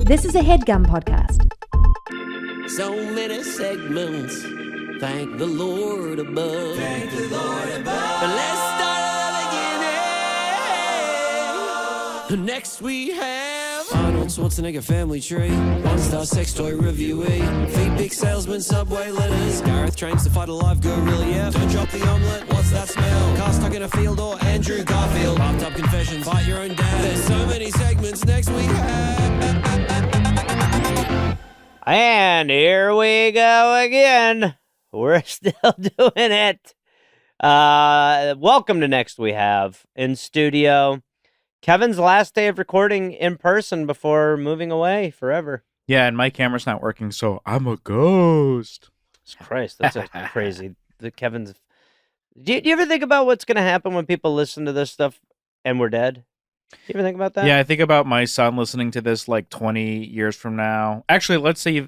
This is a Headgum podcast. So many segments. Thank the Lord above. Thank the Lord above. But let's start again. Next we have Arnold Schwarzenegger family tree. One-star sex toy reviewee. Feed big salesman, subway letters. Gareth trains to fight a live gorilla. Yeah, don't drop the omelette. What's that smell? Car stuck in a field or Andrew Garfield. Bathtub confessions. Fight your own dad. There's so many segments. Next we have. And here we go again. We're still doing it. Welcome to Next We Have in studio. Kevin's last day of recording in person before moving away forever. Yeah, and my camera's not working, so I'm a ghost. Christ, that's crazy. Kevin's. Do you ever think about what's going to happen when people listen to this stuff and we're dead? You ever think about that? Yeah, I think about my son listening to this like 20 years from now. Actually, let's say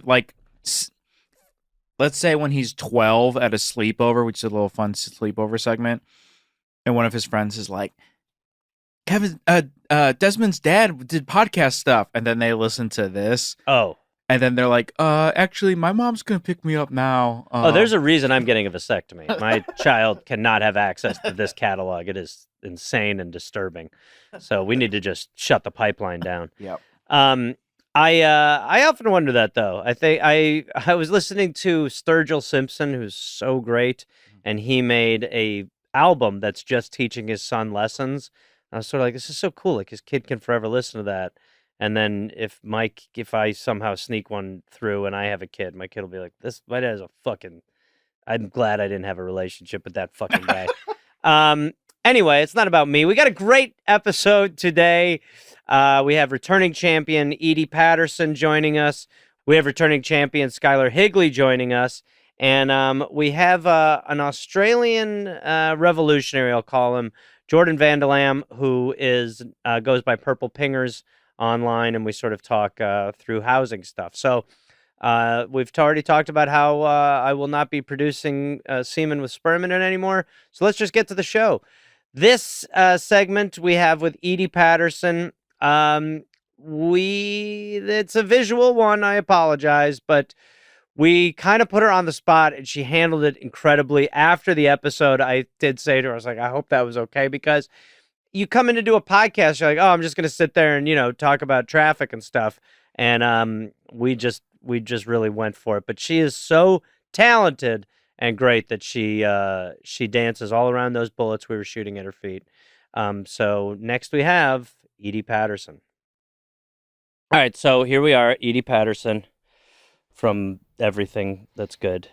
when he's 12 at a sleepover, which is a little fun sleepover segment, and one of his friends is like, Kevin, Desmond's dad did podcast stuff, and then they listen to this. Oh. And then they're like, actually, my mom's going to pick me up now. There's a reason I'm getting a vasectomy. My child cannot have access to this catalog. It is insane and disturbing. So we need to just shut the pipeline down. Yep. I often wonder that, though. I think I was listening to Sturgill Simpson, who's so great, and he made a album that's just teaching his son lessons. I was sort of like, this is so cool. Like, his kid can forever listen to that. And then if I somehow sneak one through and I have a kid, my kid will be like, my dad is a fucking, I'm glad I didn't have a relationship with that fucking guy. Anyway, it's not about me. We got a great episode today. We have returning champion Edi Patterson joining us. We have returning champion Skyler Higley joining us. And we have an Australian revolutionary, I'll call him, Jordan Vandelam, who goes by Purple Pingers online, and we sort of talk through housing stuff. So we've already talked about how I will not be producing semen with sperm in it anymore. So let's just get to the show. This segment we have with Edi Patterson. It's a visual one. I apologize, but we kind of put her on the spot, and she handled it incredibly. After the episode, I did say to her, I was like, I hope that was okay, because you come in to do a podcast, you're like, oh, I'm just going to sit there and, talk about traffic and stuff. And we just really went for it. But she is so talented and great that she dances all around those bullets we were shooting at her feet. So next we have Edi Patterson. All right, so here we are, Edi Patterson from Everything That's Good.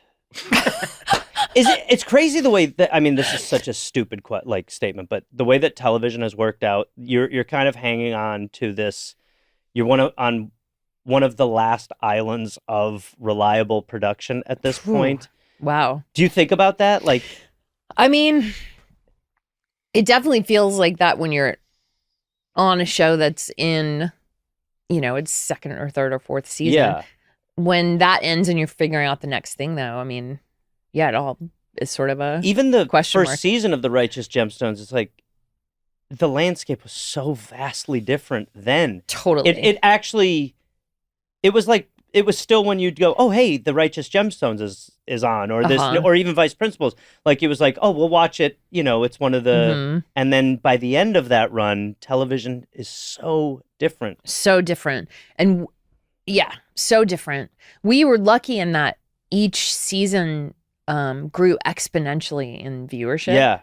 It's crazy the way that, I mean, this is such a stupid statement, but the way that television has worked out, you're kind of hanging on to this. You're on one of the last islands of reliable production at this point. Wow. Do you think about that? I mean, it definitely feels like that when you're on a show that's in, its second or third or fourth season. Yeah. When that ends and you're figuring out the next thing, though, I mean, yeah, it all is sort of a even the question first mark. Season of The Righteous Gemstones, it's like the landscape was so vastly different then. Totally. It actually, it was like, it was still when you'd go, oh, hey, The Righteous Gemstones is on, or this, or even Vice Principals. Like, it was like, oh, we'll watch it. It's one of the, and then by the end of that run, television is so different. So different. And yeah, so different. We were lucky in that each season grew exponentially in viewership. Yeah.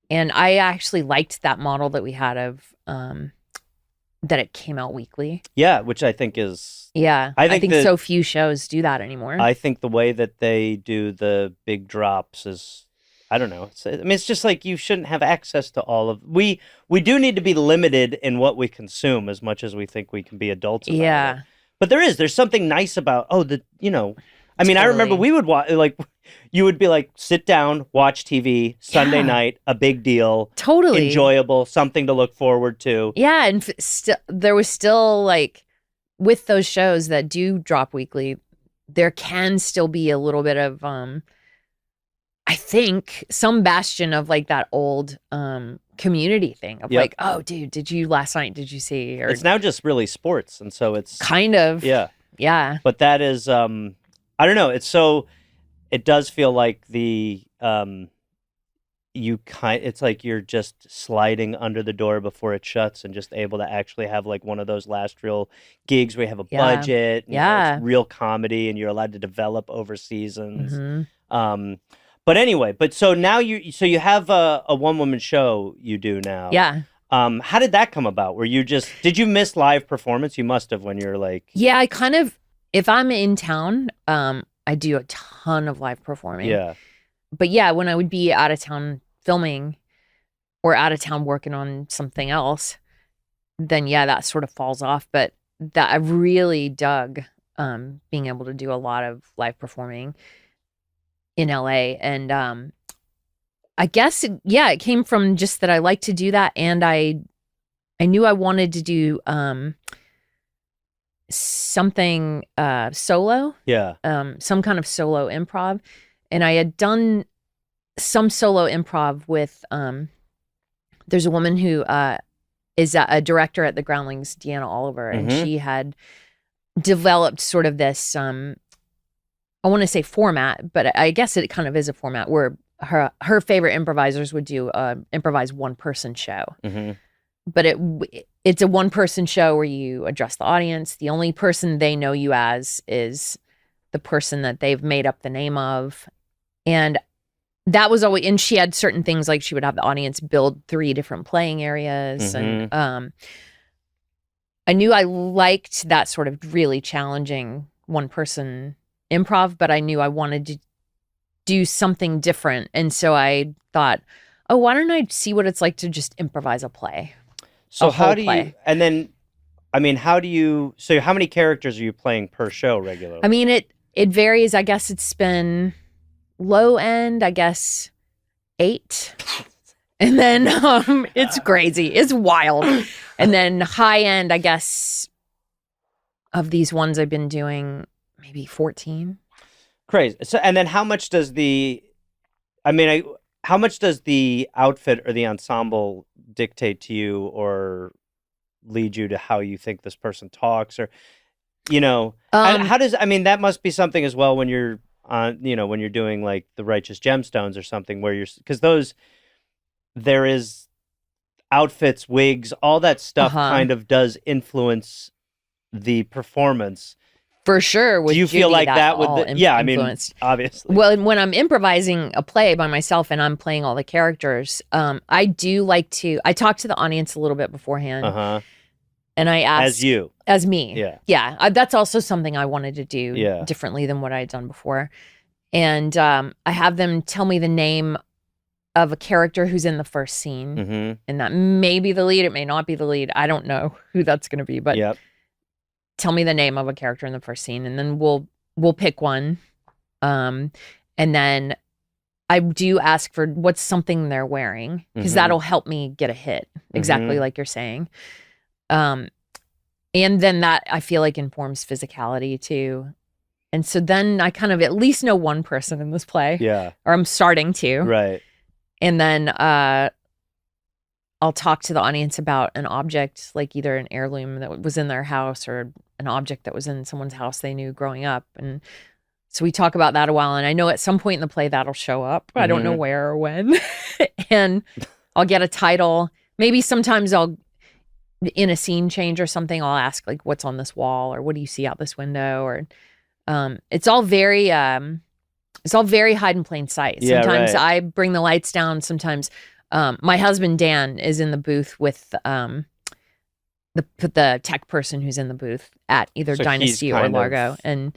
And I actually liked that model that we had of that it came out weekly. Yeah, which I think is... Yeah, I think so few shows do that anymore. I think the way that they do the big drops is... I don't know. It's just like you shouldn't have access to all of... We do need to be limited in what we consume as much as we think we can be adults about it. But there's something nice about, I mean, I remember we would watch, you would be like, sit down, watch TV, Sunday night, a big deal. Totally. Enjoyable, something to look forward to. Yeah, and there was still, with those shows that do drop weekly, there can still be a little bit of I think some bastion of like that old community thing of like, oh, dude, did you last night? Did you see? Or it's now just really sports, and so it's kind of, yeah. But that is, I don't know. It does feel like it's like you're just sliding under the door before it shuts, and just able to actually have like one of those last real gigs where you have a budget, and it's real comedy, and you're allowed to develop over seasons. But anyway, so now you have a one-woman show you do now. Yeah. How did that come about? Did you miss live performance? You must have when you're like... Yeah, I kind of, if I'm in town, I do a ton of live performing. Yeah. But yeah, when I would be out of town filming or out of town working on something else, then yeah, that sort of falls off. But that I really dug being able to do a lot of live performing in LA. And I guess, it came from just that I like to do that. And I knew I wanted to do something solo. Yeah. Some kind of solo improv. And I had done some solo improv with, there's a woman who is a director at the Groundlings, Deanna Oliver, and she had developed sort of this, I want to say format, but I guess it kind of is a format where her favorite improvisers would do improvise one-person show. But it's a one-person show where you address the audience. The only person they know you as is the person that they've made up the name of. And that was always, and she had certain things like she would have the audience build 3 different playing areas. And I knew I liked that sort of really challenging one-person improv, but I knew I wanted to do something different. And so I thought, oh, why don't I see what it's like to just improvise a play? So how do you, and then, I mean, so how many characters are you playing per show regularly? I mean, it varies. I guess it's been low end, I guess 8. And then it's crazy. It's wild. And then high end, I guess, of these ones I've been doing, maybe 14. Crazy. So, and then how much does the outfit or the ensemble dictate to you or lead you to how you think this person talks, or, that must be something as well when you're on, when you're doing like the Righteous Gemstones or something where because there is outfits, wigs, all that stuff kind of does influence the performance. For sure. Do you feel like that would? Obviously. Well, when I'm improvising a play by myself and I'm playing all the characters, I do like to. I talk to the audience a little bit beforehand, and I ask as me. Yeah. That's also something I wanted to do differently than what I had done before, and I have them tell me the name of a character who's in the first scene, and that may be the lead. It may not be the lead. I don't know who that's going to be, but. Tell me the name of a character in the first scene, and then we'll pick one. And then I do ask for what's something they're wearing, because that'll help me get a hit, exactly like you're saying. And then that I feel like informs physicality too. And so then I kind of at least know one person in this play. Yeah. Or I'm starting to. Right. And then I'll talk to the audience about an object, like either an heirloom that was in their house or an object that was in someone's house they knew growing up. And so we talk about that a while. And I know at some point in the play that'll show up. I don't know where or when. And I'll get a title. Maybe sometimes in a scene change or something, I'll ask like, what's on this wall, or what do you see out this window? Or it's all very hide in plain sight. Sometimes I bring the lights down. Sometimes my husband, Dan, is in the booth with the tech person who's in the booth at either Dynasty or Largo. And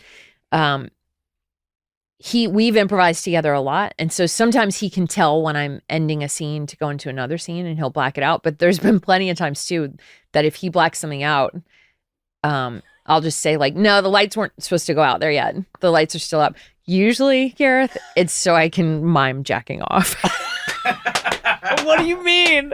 we've improvised together a lot. And so sometimes he can tell when I'm ending a scene to go into another scene, and he'll black it out. But there's been plenty of times too that if he blacks something out, I'll just say like, no, the lights weren't supposed to go out there yet. The lights are still up. Usually, Gareth, it's so I can mime jacking off. What do you mean?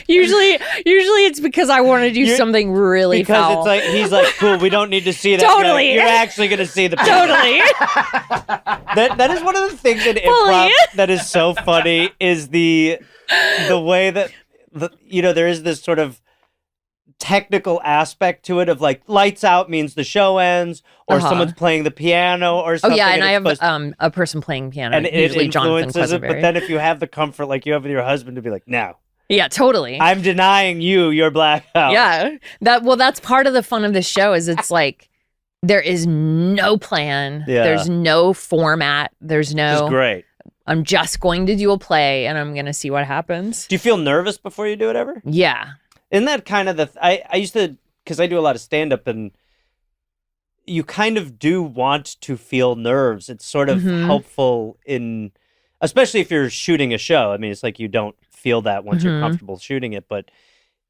Usually it's because I want to do something really because foul. It's like he's like, cool. We don't need to see that. Totally. You're actually going to see the Totally. that is one of the things in improv that is so funny is the way that there is this sort of technical aspect to it of like lights out means the show ends or someone's playing the piano or something. Oh yeah, and I have a person playing piano, and usually it Jonathan influences it. Quisenberry. But then if you have the comfort like you have with your husband to be like, no. Yeah, totally. I'm denying you your blackout. Yeah. That's part of the fun of the show is it's like there is no plan. Yeah. There's no format. There's no It's great. I'm just going to do a play and I'm going to see what happens. Do you feel nervous before you do it ever? Yeah. Isn't that kind of I used to, because I do a lot of stand-up and you kind of do want to feel nerves. It's sort of helpful in, especially if you're shooting a show. I mean, it's like you don't feel that once you're comfortable shooting it, but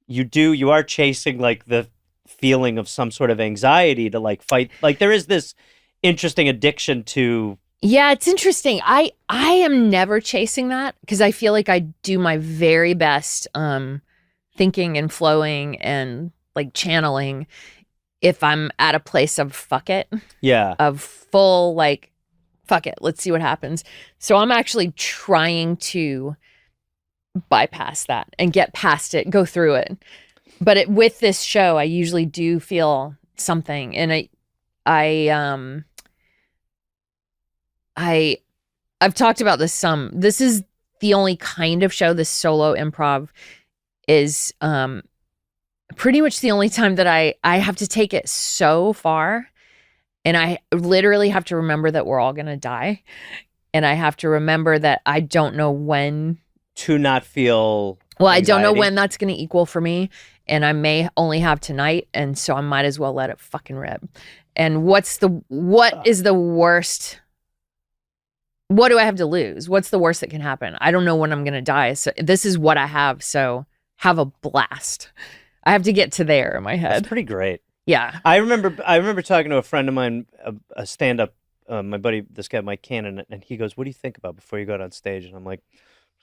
you are chasing like the feeling of some sort of anxiety to like fight. Like there is this interesting addiction to. Yeah, it's interesting. I am never chasing that because I feel like I do my very best thinking and flowing and like channeling if I'm at a place of fuck it. Yeah. Of full like fuck it, let's see what happens. So I'm actually trying to bypass that and get past it, go through it. But with this show, I usually do feel something, and I've talked about this some. This is the only kind of show, this solo improv is pretty much the only time that I have to take it so far, and I literally have to remember that we're all gonna die, and I have to remember that I don't know when to not feel well, anxiety. I don't know when that's going to equal for me, and I may only have tonight, and so I might as well let it fucking rip. And what is the worst? What do I have to lose? What's the worst that can happen? I don't know when I'm going to die. So this is what I have. So have a blast. I have to get to there in my head. That's pretty great. Yeah. I remember talking to a friend of mine, a stand-up, my buddy, this guy Mike Cannon, and he goes, "What do you think about before you go out on stage?" And I'm like,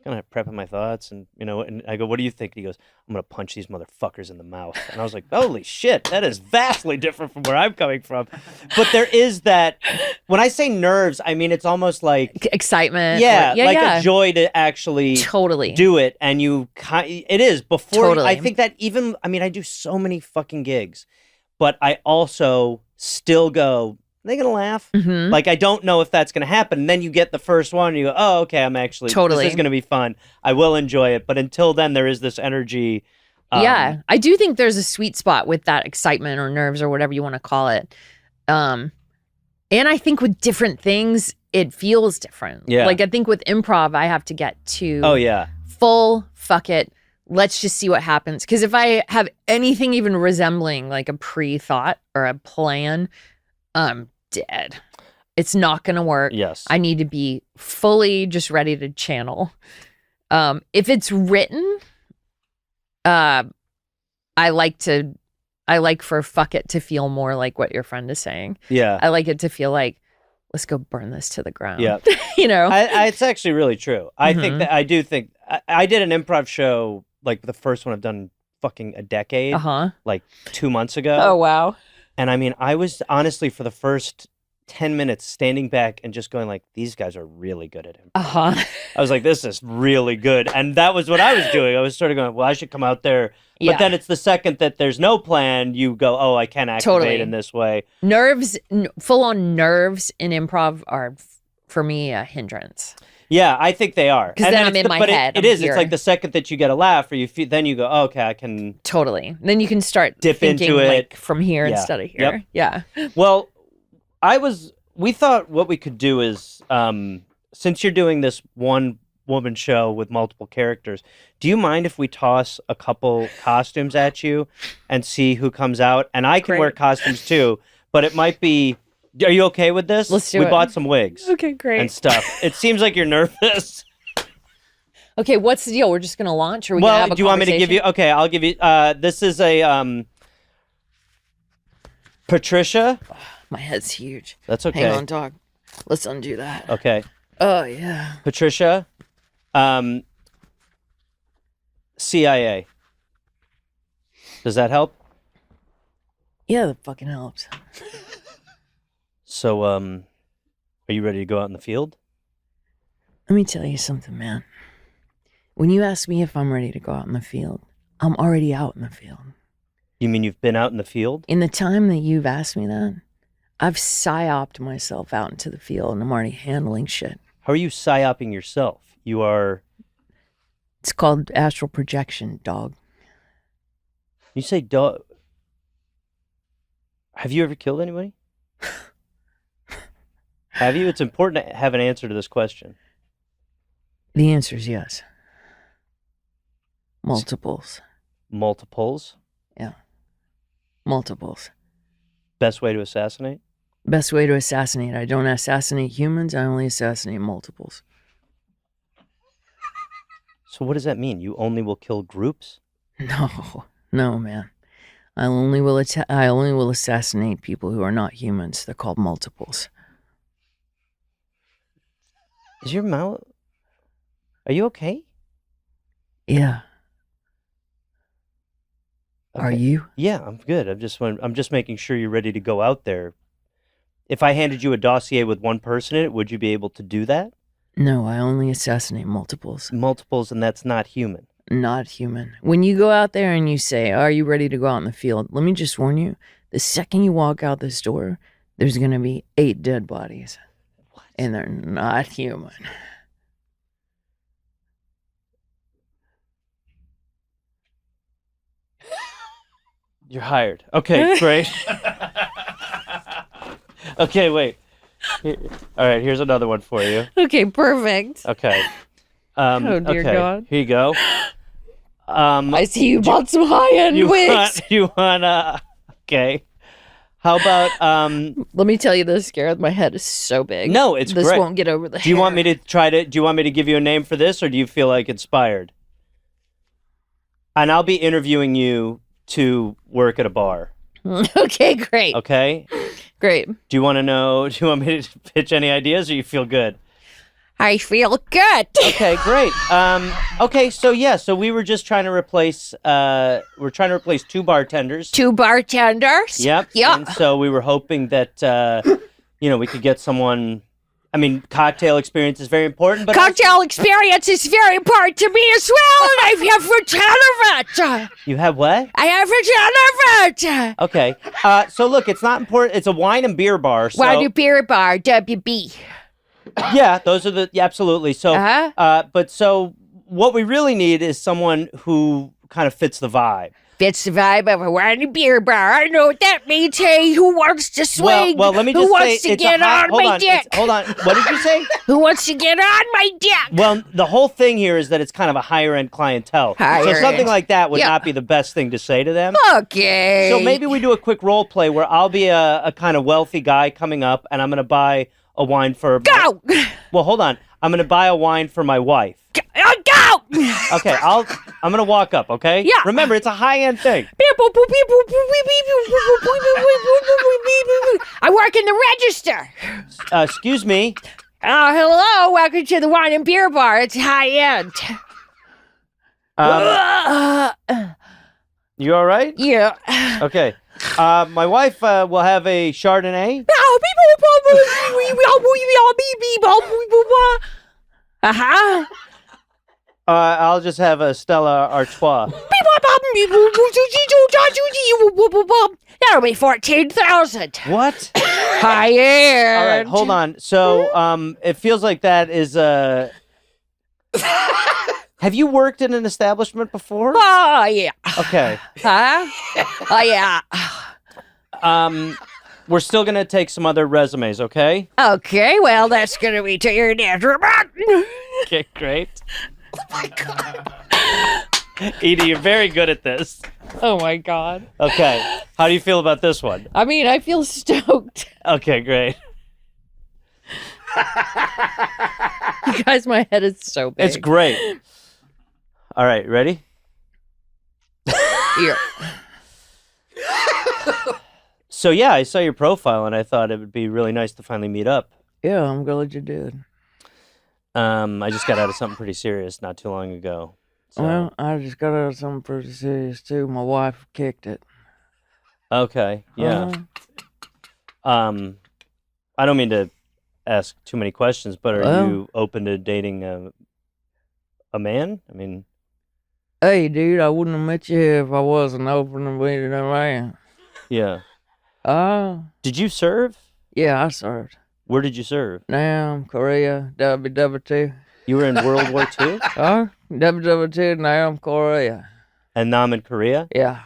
kind of prepping my thoughts, and and I go, "What do you think?" And he goes, "I'm gonna punch these motherfuckers in the mouth." And I was like, "Holy shit, that is vastly different from where I'm coming from." But there is that. When I say nerves, I mean it's almost like excitement. Yeah, a joy to actually totally do it, and it is before. Totally. I think that even I do so many fucking gigs, but I also still go, are they gonna laugh? Mm-hmm. Like I don't know if that's gonna happen. And then you get the first one, and you go, "Oh, okay, I'm actually totally. This is gonna be fun. I will enjoy it." But until then, there is this energy. Yeah, I do think there's a sweet spot with that excitement or nerves or whatever you want to call it. And I think with different things, it feels different. Yeah. Like I think with improv, I have to get to full fuck it. Let's just see what happens. Because if I have anything even resembling like a pre-thought or a plan, I'm dead. It's not going to work. Yes. I need to be fully just ready to channel. If it's written, I like for fuck it to feel more like what your friend is saying. Yeah. I like it to feel like, let's go burn this to the ground. Yeah. It's actually really true. I think that I do think I did an improv show, like the first one I've done in fucking a decade, like 2 months ago. Oh, wow. And I mean, I was honestly for the first 10 minutes standing back and just going like, these guys are really good at improv. I was like, this is really good. And that was what I was doing. I was sort of going, well, I should come out there. But then it's the second that there's no plan, you go, oh, I can activate in this way. Nerves, full on nerves in improv are, for me, a hindrance. Yeah, I think they are. Because then I'm in my head. It is. It's like the second that you get a laugh, or you feel, then you go, oh, okay, I can totally. Then you can start dip thinking into it like from here instead of here. Yep. Yeah. Well, we thought what we could do is, since you're doing this one woman show with multiple characters, do you mind if we toss a couple costumes at you and see who comes out? And I can wear costumes too, but it might be. Are you okay with this? Let's do it. We bought some wigs. Okay, great. And stuff. It seems like you're nervous. Okay, what's the deal? We're just going to launch? Or are we gonna have a do you want me to give you... Okay, I'll give you... this is a... Patricia. Oh, my head's huge. That's okay. Hang on, dog. Let's undo that. Okay. Oh, yeah. Patricia. CIA. Does that help? Yeah, that fucking helps. So, are you ready to go out in the field? Let me tell you something, man. When you ask me if I'm ready to go out in the field, I'm already out in the field. You mean you've been out in the field? In the time that you've asked me that, I've psyoped myself out into the field and I'm already handling shit. How are you psyoping yourself? You are... It's called astral projection, dog. You say dog... Have you ever killed anybody? Have you? It's important to have an answer to this question. The answer is yes. Multiples. Multiples? Yeah. Multiples. Best way to assassinate? Best way to assassinate. I don't assassinate humans, I only assassinate multiples. So what does that mean? You only will kill groups? No, man. I only will assassinate people who are not humans. They're called multiples. Is your mouth... Are you okay? Yeah. Okay. Are you? Yeah, I'm good. I'm just making sure you're ready to go out there. If I handed you a dossier with one person in it, would you be able to do that? No, I only assassinate multiples. Multiples, and that's not human. Not human. When you go out there and you say, are you ready to go out in the field? Let me just warn you, the second you walk out this door, there's going to be 8 dead bodies. What? And they're not human. You're hired. Okay, great. Okay, wait. All right, here's another one for you. Okay, perfect. Okay. Oh, dear okay. God. Here you go. I see you bought some high-end wigs. Okay. How about Let me tell you this, Gareth. My head is so big. No, it's this great. won't get over the Do you want me to give you a name for this, or do you feel like inspired? And I'll be interviewing you to work at a bar. Okay, great. Okay? Great. Do you want me to pitch any ideas, or you feel good? I feel good. Okay, great. Okay, so we were just trying to replace 2 bartenders. 2 bartenders? Yep. Yep. And so we were hoping that we could get someone. I mean, cocktail experience is very important, but cocktail experience is very important to me as well, and I have a ton of it. You have what? I have a ton of it. Okay. So look, it's not important. It's a wine and beer bar. So, Wine and beer bar, WB. Yeah, those are absolutely. So, but what we really need is someone who kind of fits the vibe. Fits the vibe of a wine and beer bar. I know what that means. Hey, who wants to swing? Well, let me just who wants to get on my dick? Hold on. What did you say? Who wants to get on my dick? Well, the whole thing here is that it's kind of a higher end clientele. So something like that would not be the best thing to say to them. Okay. So maybe we do a quick role play where I'll be a kind of wealthy guy coming up, and I'm going to buy a wine for... Go! Well, hold on. I'm going to buy a wine for my wife. Go! Okay, I'm going to walk up, okay? Yeah. Remember, it's a high-end thing. I work in the register. Excuse me. Hello. Welcome to the wine and beer bar. It's high-end. You all right? Yeah. Okay. My wife will have a Chardonnay. Uh-huh. I'll just have a Stella Artois. That'll be 14,000. What? High-end. All right, hold on. So, it feels like that is Have you worked in an establishment before? Oh, yeah. Okay. Huh? Oh, yeah. We're still gonna take some other resumes, okay? Okay, well, that's gonna be to your natural. Okay, great. Oh my God. Edie, you're very good at this. Oh my God. Okay. How do you feel about this one? I mean, I feel stoked. Okay, great. You guys, my head is so big. It's great. All right, ready? Yeah. So yeah, I saw your profile and I thought it would be really nice to finally meet up. Yeah, I'm glad you did. I just got out of something pretty serious not too long ago. So. Well, I just got out of something pretty serious too. My wife kicked it. Okay, yeah. I don't mean to ask too many questions, but are you open to dating a man? I mean, hey, dude, I wouldn't have met you if I wasn't open to meeting a man. Yeah. Did you serve? Yeah, I served. Where did you serve? Nam, Korea, WW2. You were in World War II? WW2, Nam, Korea. And now I'm in Korea? Yeah.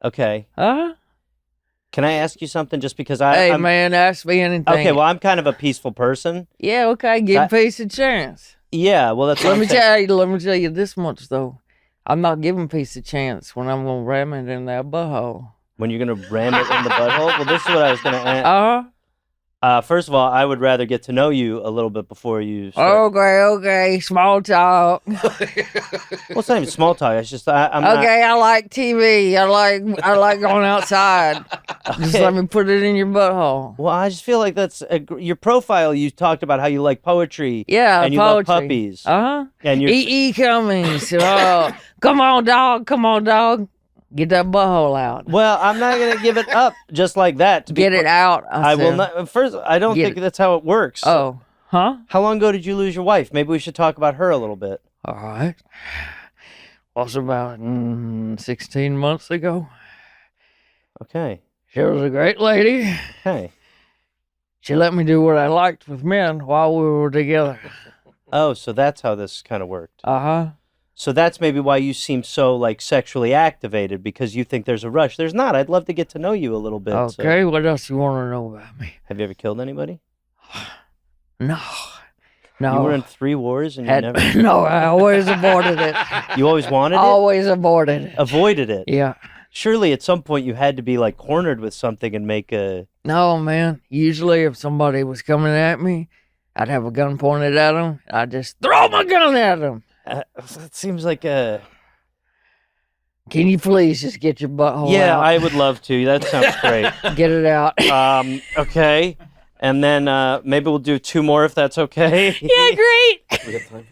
Okay. Can I ask you something just because I'm... man, ask me anything. Okay, well, I'm kind of a peaceful person. Yeah, okay, give peace a chance. Yeah, well, that's let me tell you this much, though. I'm not giving peace a chance when I'm going to ram it in that butthole. When you're going to ram it in the butthole? Well, this is what I was going to ask. First of all, I would rather get to know you a little bit before you start. Okay, small talk. Well, it's not even small talk. It's just I'm okay, I like TV. I like going outside. Okay. Just let me put it in your butthole. Well, I just feel like that's your profile. You talked about how you like poetry. Yeah, and you poetry. love puppies. And E.E. Cummings. Come on, dog. Get that butthole out. Well, I'm not going to give it up just like that. Get it out. I will not. First, I don't think that's how it works. Oh, huh? How long ago did you lose your wife? Maybe we should talk about her a little bit. All right. Was about 16 months ago. Okay. She was a great lady. Okay. She let me do what I liked with men while we were together. Oh, so that's how this kind of worked. Uh-huh. So that's maybe why you seem so, like, sexually activated, because you think there's a rush. There's not. I'd love to get to know you a little bit. Okay, so. What else you want to know about me? Have you ever killed anybody? No. You were in 3 wars and you never... No, I always avoided it. You always wanted it? Always avoided it. Avoided it? Yeah. Surely at some point you had to be, like, cornered with something and make a... No, man. Usually if somebody was coming at me, I'd have a gun pointed at them. I'd just throw my gun at them. That seems like a... Can you please just get your butthole out? Yeah, I would love to. That sounds great. Get it out. Okay. And then maybe we'll do 2 more if that's okay. Yeah, great. We got time?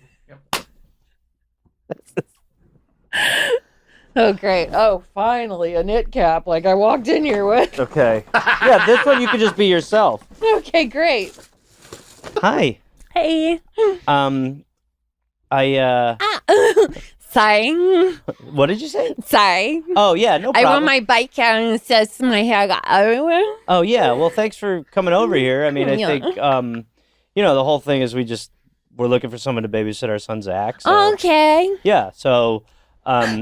Oh, great. Oh, finally, a knit cap like I walked in here with. Okay. Yeah, this one you could just be yourself. Okay, great. Hi. Hey. Sorry. What did you say? Sorry. Oh, yeah, no problem. I want my bike out and it says my hair got everywhere. Oh, yeah. Well, thanks for coming over here. I mean, I think, the whole thing is we're looking for someone to babysit our son, Zach. So, okay. Yeah, so...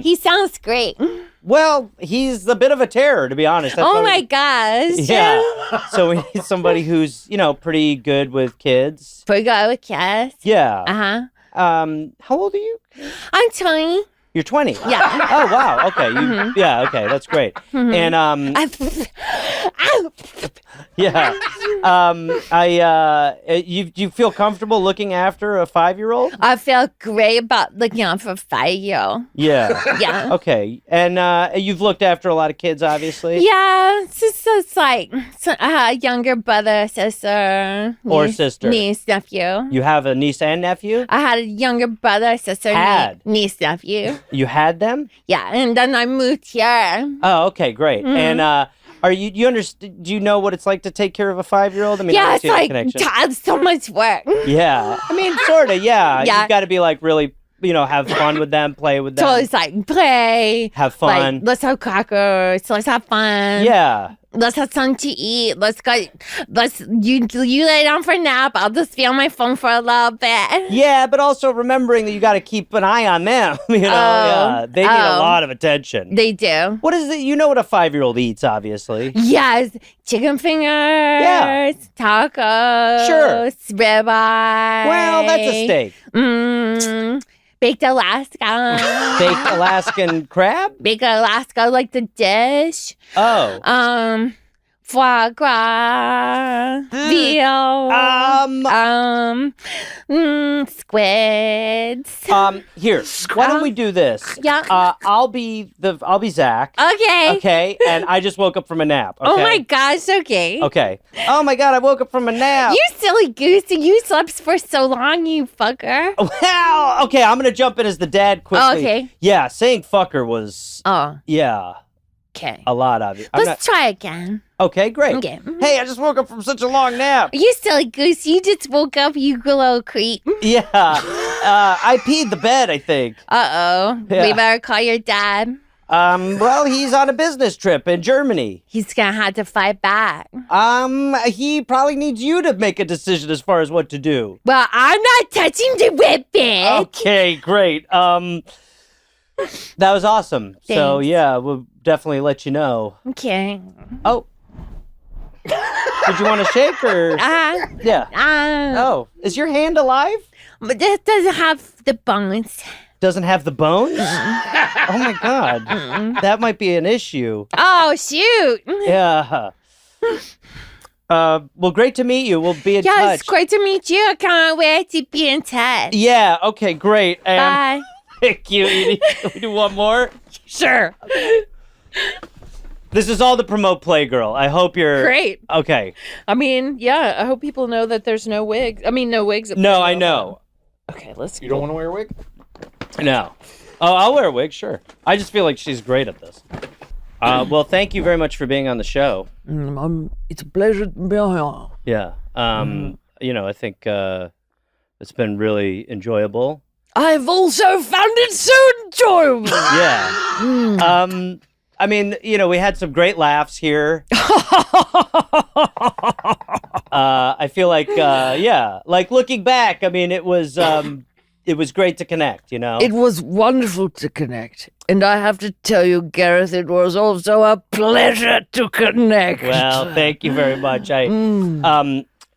he sounds great. Well, he's a bit of a terror, to be honest. That's my gosh. Yeah. So we need somebody who's, pretty good with kids. Pretty good with kids. Yeah. Uh-huh. How old are you? I'm 20. You're 20? Yeah. Oh, wow. Okay. Yeah, okay. That's great. Mm-hmm. And, you feel comfortable looking after a 5-year-old? I feel great about looking out for a 5-year-old. Yeah. Yeah. Okay. And you've looked after a lot of kids, obviously? Yeah. It's like younger brother, sister. Or sister. Niece, nephew. You have a niece and nephew? I had a younger brother, sister, niece, nephew. You had them? Yeah, and then I moved here. Oh, okay, great. Mm-hmm. And you understand? Do you know what it's like to take care of a 5-year-old? I mean, yeah, it's like it's so much work. Yeah, I mean, sort of. Yeah, yeah. You've got to be like really, have fun with them, play with them. So it's like play, have fun. Like, let's have crackers. Let's have fun. Yeah. Let's have something to eat. You lay down for a nap. I'll just be on my phone for a little bit. Yeah, but also remembering that you got to keep an eye on them. Yeah, they need a lot of attention. They do. What is it? You know what a 5-year-old eats, obviously. Yes, chicken fingers, tacos, sure, ribeye. Well, that's a steak. Baked Alaska. Baked Alaskan crab? Baked Alaska, like the dish. Oh. foie gras, veal, squids. Here, why don't we do this? Yeah. I'll be Zach. Okay. Okay, and I just woke up from a nap. Okay? Oh my gosh, okay. Okay. Oh my God, I woke up from a nap. You silly goosey, you slept for so long, you fucker. Well, okay, I'm gonna jump in as the dad quickly. Oh, okay. Yeah, saying fucker was, yeah, okay. a lot of it. Let's try again. Okay, great. Okay. Hey, I just woke up from such a long nap. You silly goose, you just woke up, you little creep. Yeah, I peed the bed, I think. Uh-oh. Yeah. We better call your dad. Well, he's on a business trip in Germany. He's gonna have to fight back. He probably needs you to make a decision as far as what to do. Well, I'm not touching the weapon. Okay, great. That was awesome. So, Thanks. yeah, we'll definitely let you know. Okay. Oh. Did you want to shake or? Yeah. Oh, is your hand alive? But that doesn't have the bones. Doesn't have the bones? Oh my God. That might be an issue. Oh, shoot. Yeah. Well, great to meet you. We'll be in touch. Yeah, it's great to meet you. I can't wait to be in touch. Yeah, okay, great. And Bye. thank you, Edie. Can we do one more? Sure. This is all to promote Playgirl. I hope you're... Great. Okay. I mean, yeah, I hope people know that there's no wigs. I mean, no wigs. No, I know. Okay, let's go. You don't want to wear a wig? No. Oh, I'll wear a wig, sure. I just feel like she's great at this. Well, thank you very much for being on the show. It's a pleasure to be here. Yeah. You know, I think it's been really enjoyable. I've also found it so enjoyable. Yeah. I mean, you know, we had some great laughs here. I feel like, yeah, like looking back, I mean, it was great to connect, you know? It was wonderful to connect. And I have to tell you, Gareth, it was also a pleasure to connect. Well, thank you very much.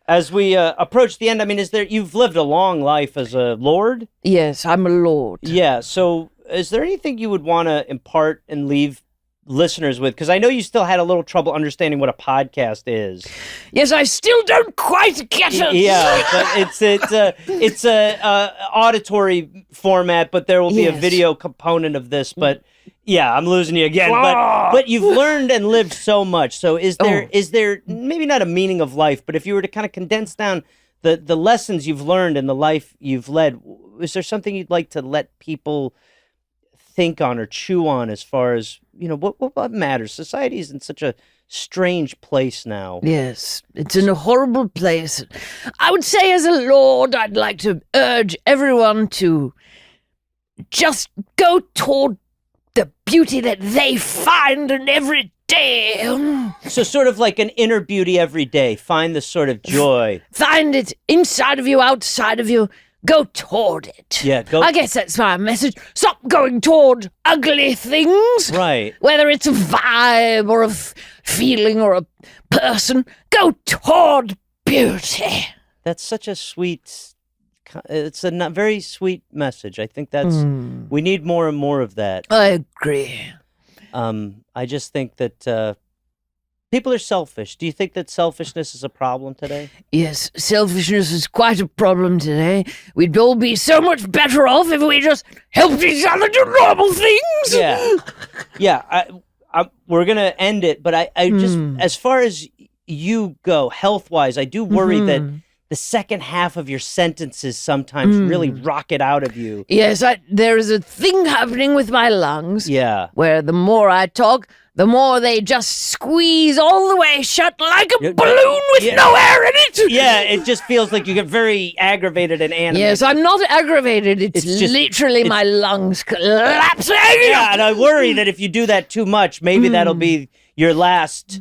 As we approach the end, I mean, you've lived a long life as a lord? Yes, I'm a lord. Yeah, so is there anything you would want to impart and leave listeners with? Because I know you still had a little trouble understanding what a podcast is. Yes, I still don't quite get it. Yeah, but it's a auditory format, but there will be a video component of this. But yeah, I'm losing you again. But you've learned and lived so much. So is there maybe not a meaning of life, but if you were to kind of condense down the lessons you've learned and the life you've led, is there something you'd like to let people think on or chew on as far as, you know, what matters? Society is in such a strange place now. Yes, it's in a horrible place. I would say as a lord, I'd like to urge everyone to just go toward the beauty that they find in every day. So sort of like an inner beauty every day. Find the sort of joy. Find it inside of you, outside of you. Go toward it. Yeah, go. I guess that's my message. Stop going toward ugly things. Right. Whether it's a vibe or a feeling or a person, go toward beauty. That's such a sweet, it's a very sweet message. I think that's, we need more and more of that. I agree. I just think that people are selfish. Do you think that selfishness is a problem today? Yes, selfishness is quite a problem today. We'd all be so much better off if we just helped each other do normal things. Yeah. Yeah. We're going to end it, but I just, as far as you go, health-wise, I do worry that the second half of your sentences sometimes really rocket out of you. Yes, there is a thing happening with my lungs. Yeah. Where the more I talk, the more they just squeeze all the way shut like a balloon with no air in it. Yeah, it just feels like you get very aggravated and animated. Yes, I'm not aggravated. It's just literally my lungs collapsing. Yeah, and I worry that if you do that too much, maybe that'll be your last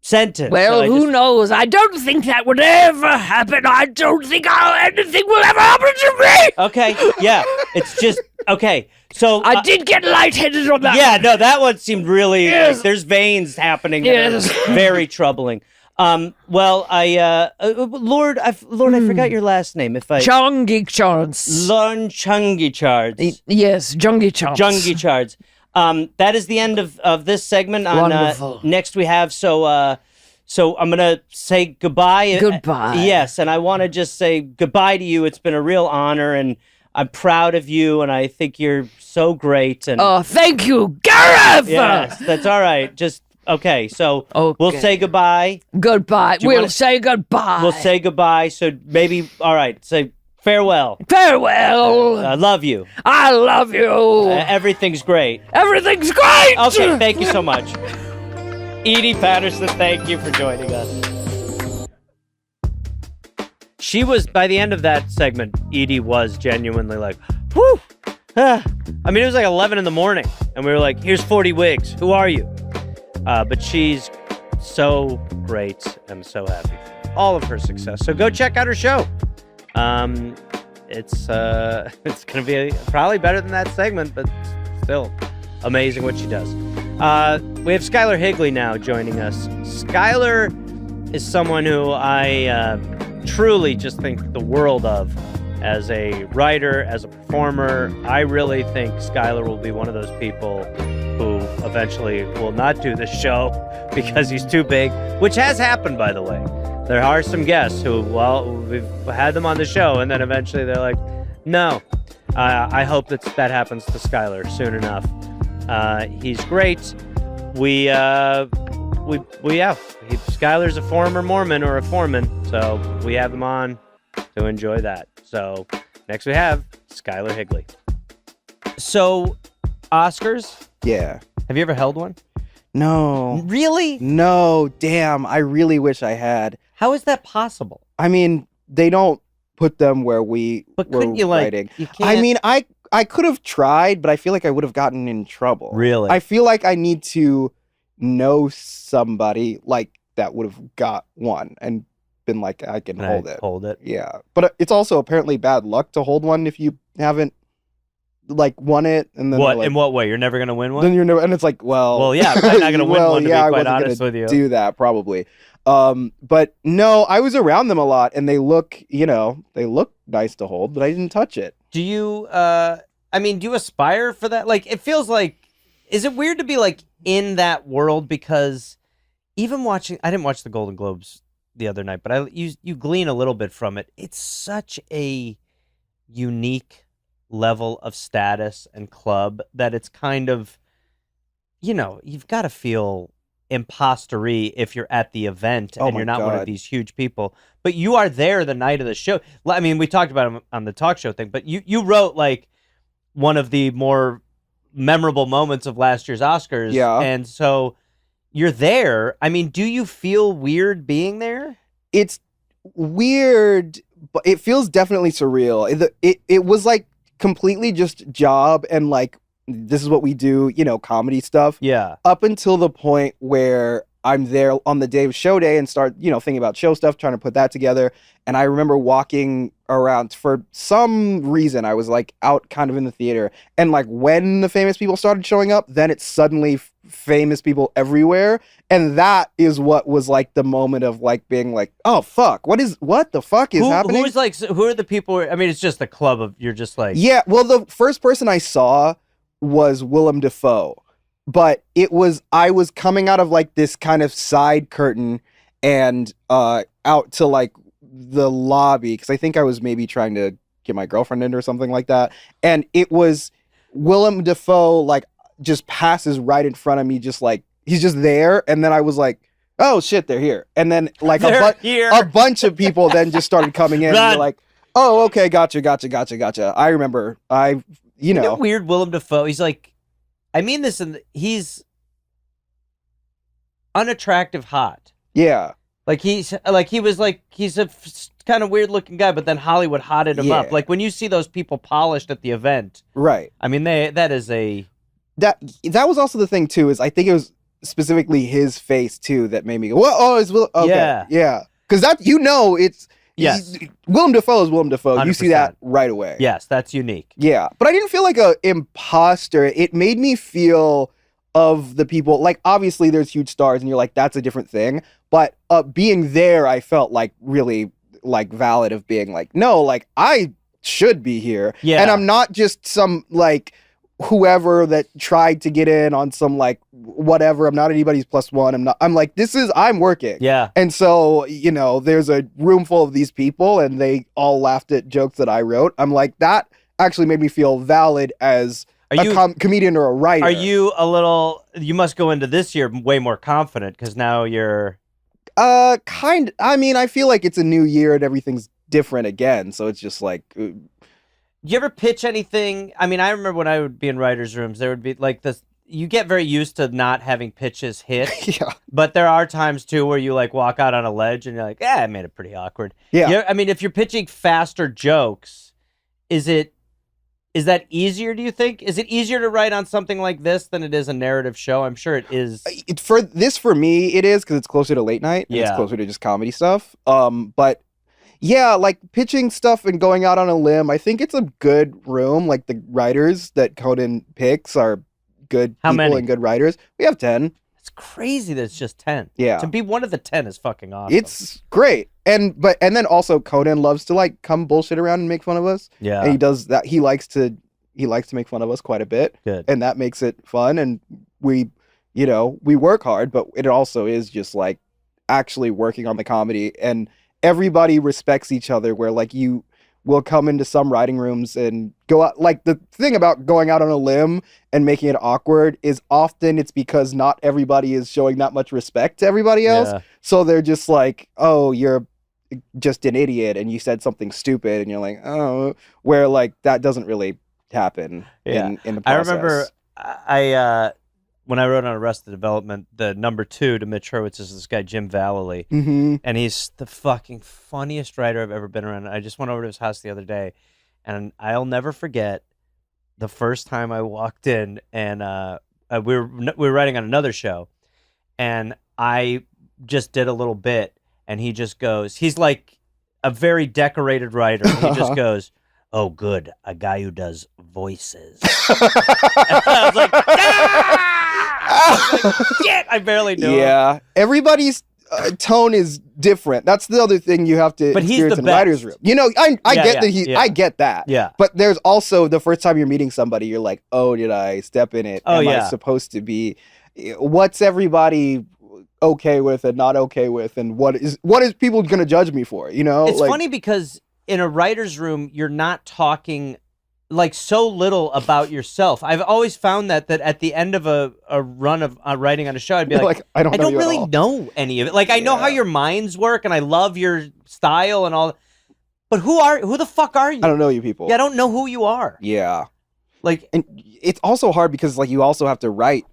sentence. Well, who knows? I don't think that would ever happen. I don't think anything will ever happen to me. Okay, yeah, it's just, okay. So I did get lightheaded on that. Yeah, no, that one seemed really, like, there's veins happening that are very troubling. Well, Lord, I forgot your last name. Chungy Chards. Lon Chungy Chards. Yes, Jungy Chards. Jungy Chards. that is the end of this segment. Wonderful. Next we have so I'm gonna say goodbye. Goodbye. Yes, and I want to just say goodbye to you. It's been a real honor, and I'm proud of you, and I think you're so great. And Oh, thank you, Gareth. yes, that's all right. Just okay. So Okay. we'll say goodbye. Goodbye. you We'll wanna- say goodbye. We'll say goodbye. So maybe all right. Say farewell. farewell. I love you. I love you. Everything's great. Everything's great. Okay, thank you so much. Edi Patterson, thank you for joining us. She was, by the end of that segment, Edi was genuinely like, whew. I mean, it was like 11 in the morning, and we were like, here's 40 wigs. Who are you? But she's so great. I'm so happy for all of her success. So go check out her show. It's going to be probably better than that segment, but still amazing what she does. We have Skyler Higley now joining us. Skyler is someone who I truly just think the world of as a writer, as a performer. I really think Skyler will be one of those people who eventually will not do the show because he's too big, which has happened, by the way. There are some guests who, well, we've had them on the show, and then eventually they're like, no. I hope that happens to Skyler soon enough. He's great. Skyler's a former Mormon or a foreman, so we have him on to enjoy that. So next we have Skyler Higley. So, Oscars? Yeah. Have you ever held one? No. Really? No, damn. I really wish I had. How is that possible? I mean, they don't put them where we But were couldn't you, like, writing. you can't... I mean, I could have tried, but I feel like I would have gotten in trouble. Really? I feel like I need to know somebody like that would have got one and been like, I can hold it. Hold it. Yeah. But it's also apparently bad luck to hold one if you haven't like won it, and then What like, in what way? You're never gonna win one? then you're never, and it's like, well, Yeah, I'm probably not gonna win well, one, to yeah, be quite I wasn't honest gonna with you. do that probably. But no, I was around them a lot, and they look nice to hold, but I didn't touch it. Do you do you aspire for that? Like, it feels like, is it weird to be like in that world? Because even watching, I didn't watch the Golden Globes the other night, but you glean a little bit from it. It's such a unique level of status and club that it's kind of, you've got to feel impostery if you're at the event and you're not one of these huge people, but you are there the night of the show. I mean, we talked about it on the talk show thing, but you wrote like one of the more memorable moments of last year's Oscars. Yeah. And so you're there. I mean, do you feel weird being there? It's weird, but it feels definitely surreal. It was like completely just job and like, this is what we do, comedy stuff. Yeah. Up until the point where I'm there on the day of show day and start, thinking about show stuff, trying to put that together. And I remember walking around for some reason. I was like out kind of in the theater. And like when the famous people started showing up, then it's suddenly famous people everywhere. And that is what was like the moment of like being like, oh, fuck, what the fuck is happening? Who are the people? I mean, it's just the club of, you're just like. Yeah. Well, the first person I saw was Willem Dafoe. But I was coming out of like this kind of side curtain and out to like the lobby, because I think I was maybe trying to get my girlfriend in or something like that. And it was Willem Dafoe like just passes right in front of me, just like he's just there. And then I was like, oh shit, they're here. And then like a bunch of people then just started coming in and they're like, oh, okay, gotcha. I remember Isn't it weird, Willem Dafoe? He's like, I mean this, he's unattractive hot. Yeah. Like he's a kind of weird looking guy, but then Hollywood hotted him up. Like when you see those people polished at the event. Right. I mean, that was also the thing too, is I think it was specifically his face too that made me go, well, oh, it's Will. Okay. Yeah. Because it's, yes. Willem Dafoe is Willem Dafoe. 100%. You see that right away. Yes, that's unique. Yeah. But I didn't feel like a imposter. It made me feel of the people, like obviously there's huge stars and you're like, that's a different thing. But being there, I felt like really like valid of being like, no, like I should be here. Yeah. And I'm not just some like whoever that tried to get in on some like whatever. I'm not anybody's plus one. I'm like, I'm working. Yeah. And so, there's a room full of these people and they all laughed at jokes that I wrote. I'm like, that actually made me feel valid as comedian or a writer. Are you you must go into this year way more confident because now you're... I feel like it's a new year and everything's different again. So it's just like... You ever pitch anything? I mean, I remember when I would be in writers' rooms, there would be like this, you get very used to not having pitches hit. Yeah. But there are times too where you like walk out on a ledge and you're like, I made it pretty awkward. Yeah. I mean, if you're pitching faster jokes, is that easier, do you think? Is it easier to write on something like this than it is a narrative show? I'm sure it is. For me, it is because it's closer to late night. And it's closer to just comedy stuff. But yeah, like pitching stuff and going out on a limb, I think it's a good room. Like the writers that Conan picks are good people and good writers. We have 10. It's crazy that it's just 10. Yeah. To be one of the 10 is fucking awesome. It's great. And then also Conan loves to like come bullshit around and make fun of us. Yeah. And he does that. He likes to make fun of us quite a bit. Good. And that makes it fun. And we work hard, but it also is just like actually working on the comedy, and everybody respects each other, where like you will come into some writing rooms and go out. Like the thing about going out on a limb and making it awkward is often it's because not everybody is showing that much respect to everybody else. Yeah. So they're just like, oh, you're just an idiot and you said something stupid, and you're like, oh, where like that doesn't really happen in the process. I remember when I wrote on Arrested Development, the number 2 to Mitch Hurwitz is this guy, Jim Vallely. Mm-hmm. And he's the fucking funniest writer I've ever been around. I just went over to his house the other day, and I'll never forget the first time I walked in, and we were writing on another show, and I just did a little bit, and he just goes, he's like a very decorated writer, and he just goes, oh, good, a guy who does voices. I was like, ah! Shit, I barely knew him. Yeah, everybody's tone is different. That's the other thing you have to experience in the writer's room. I get that. Yeah. But there's also the first time you're meeting somebody, you're like, oh, did I step in it? Am I supposed to be? What's everybody okay with and not okay with, and what is people going to judge me for? It's funny because in a writer's room, you're not talking like so little about yourself. I've always found that at the end of a run of writing on a show, I'd be like, I don't really know any of it. Like I know how your minds work, and I love your style and all. But who the fuck are you? I don't know you people. Yeah, I don't know who you are. Yeah. Like, and it's also hard because like you also have to write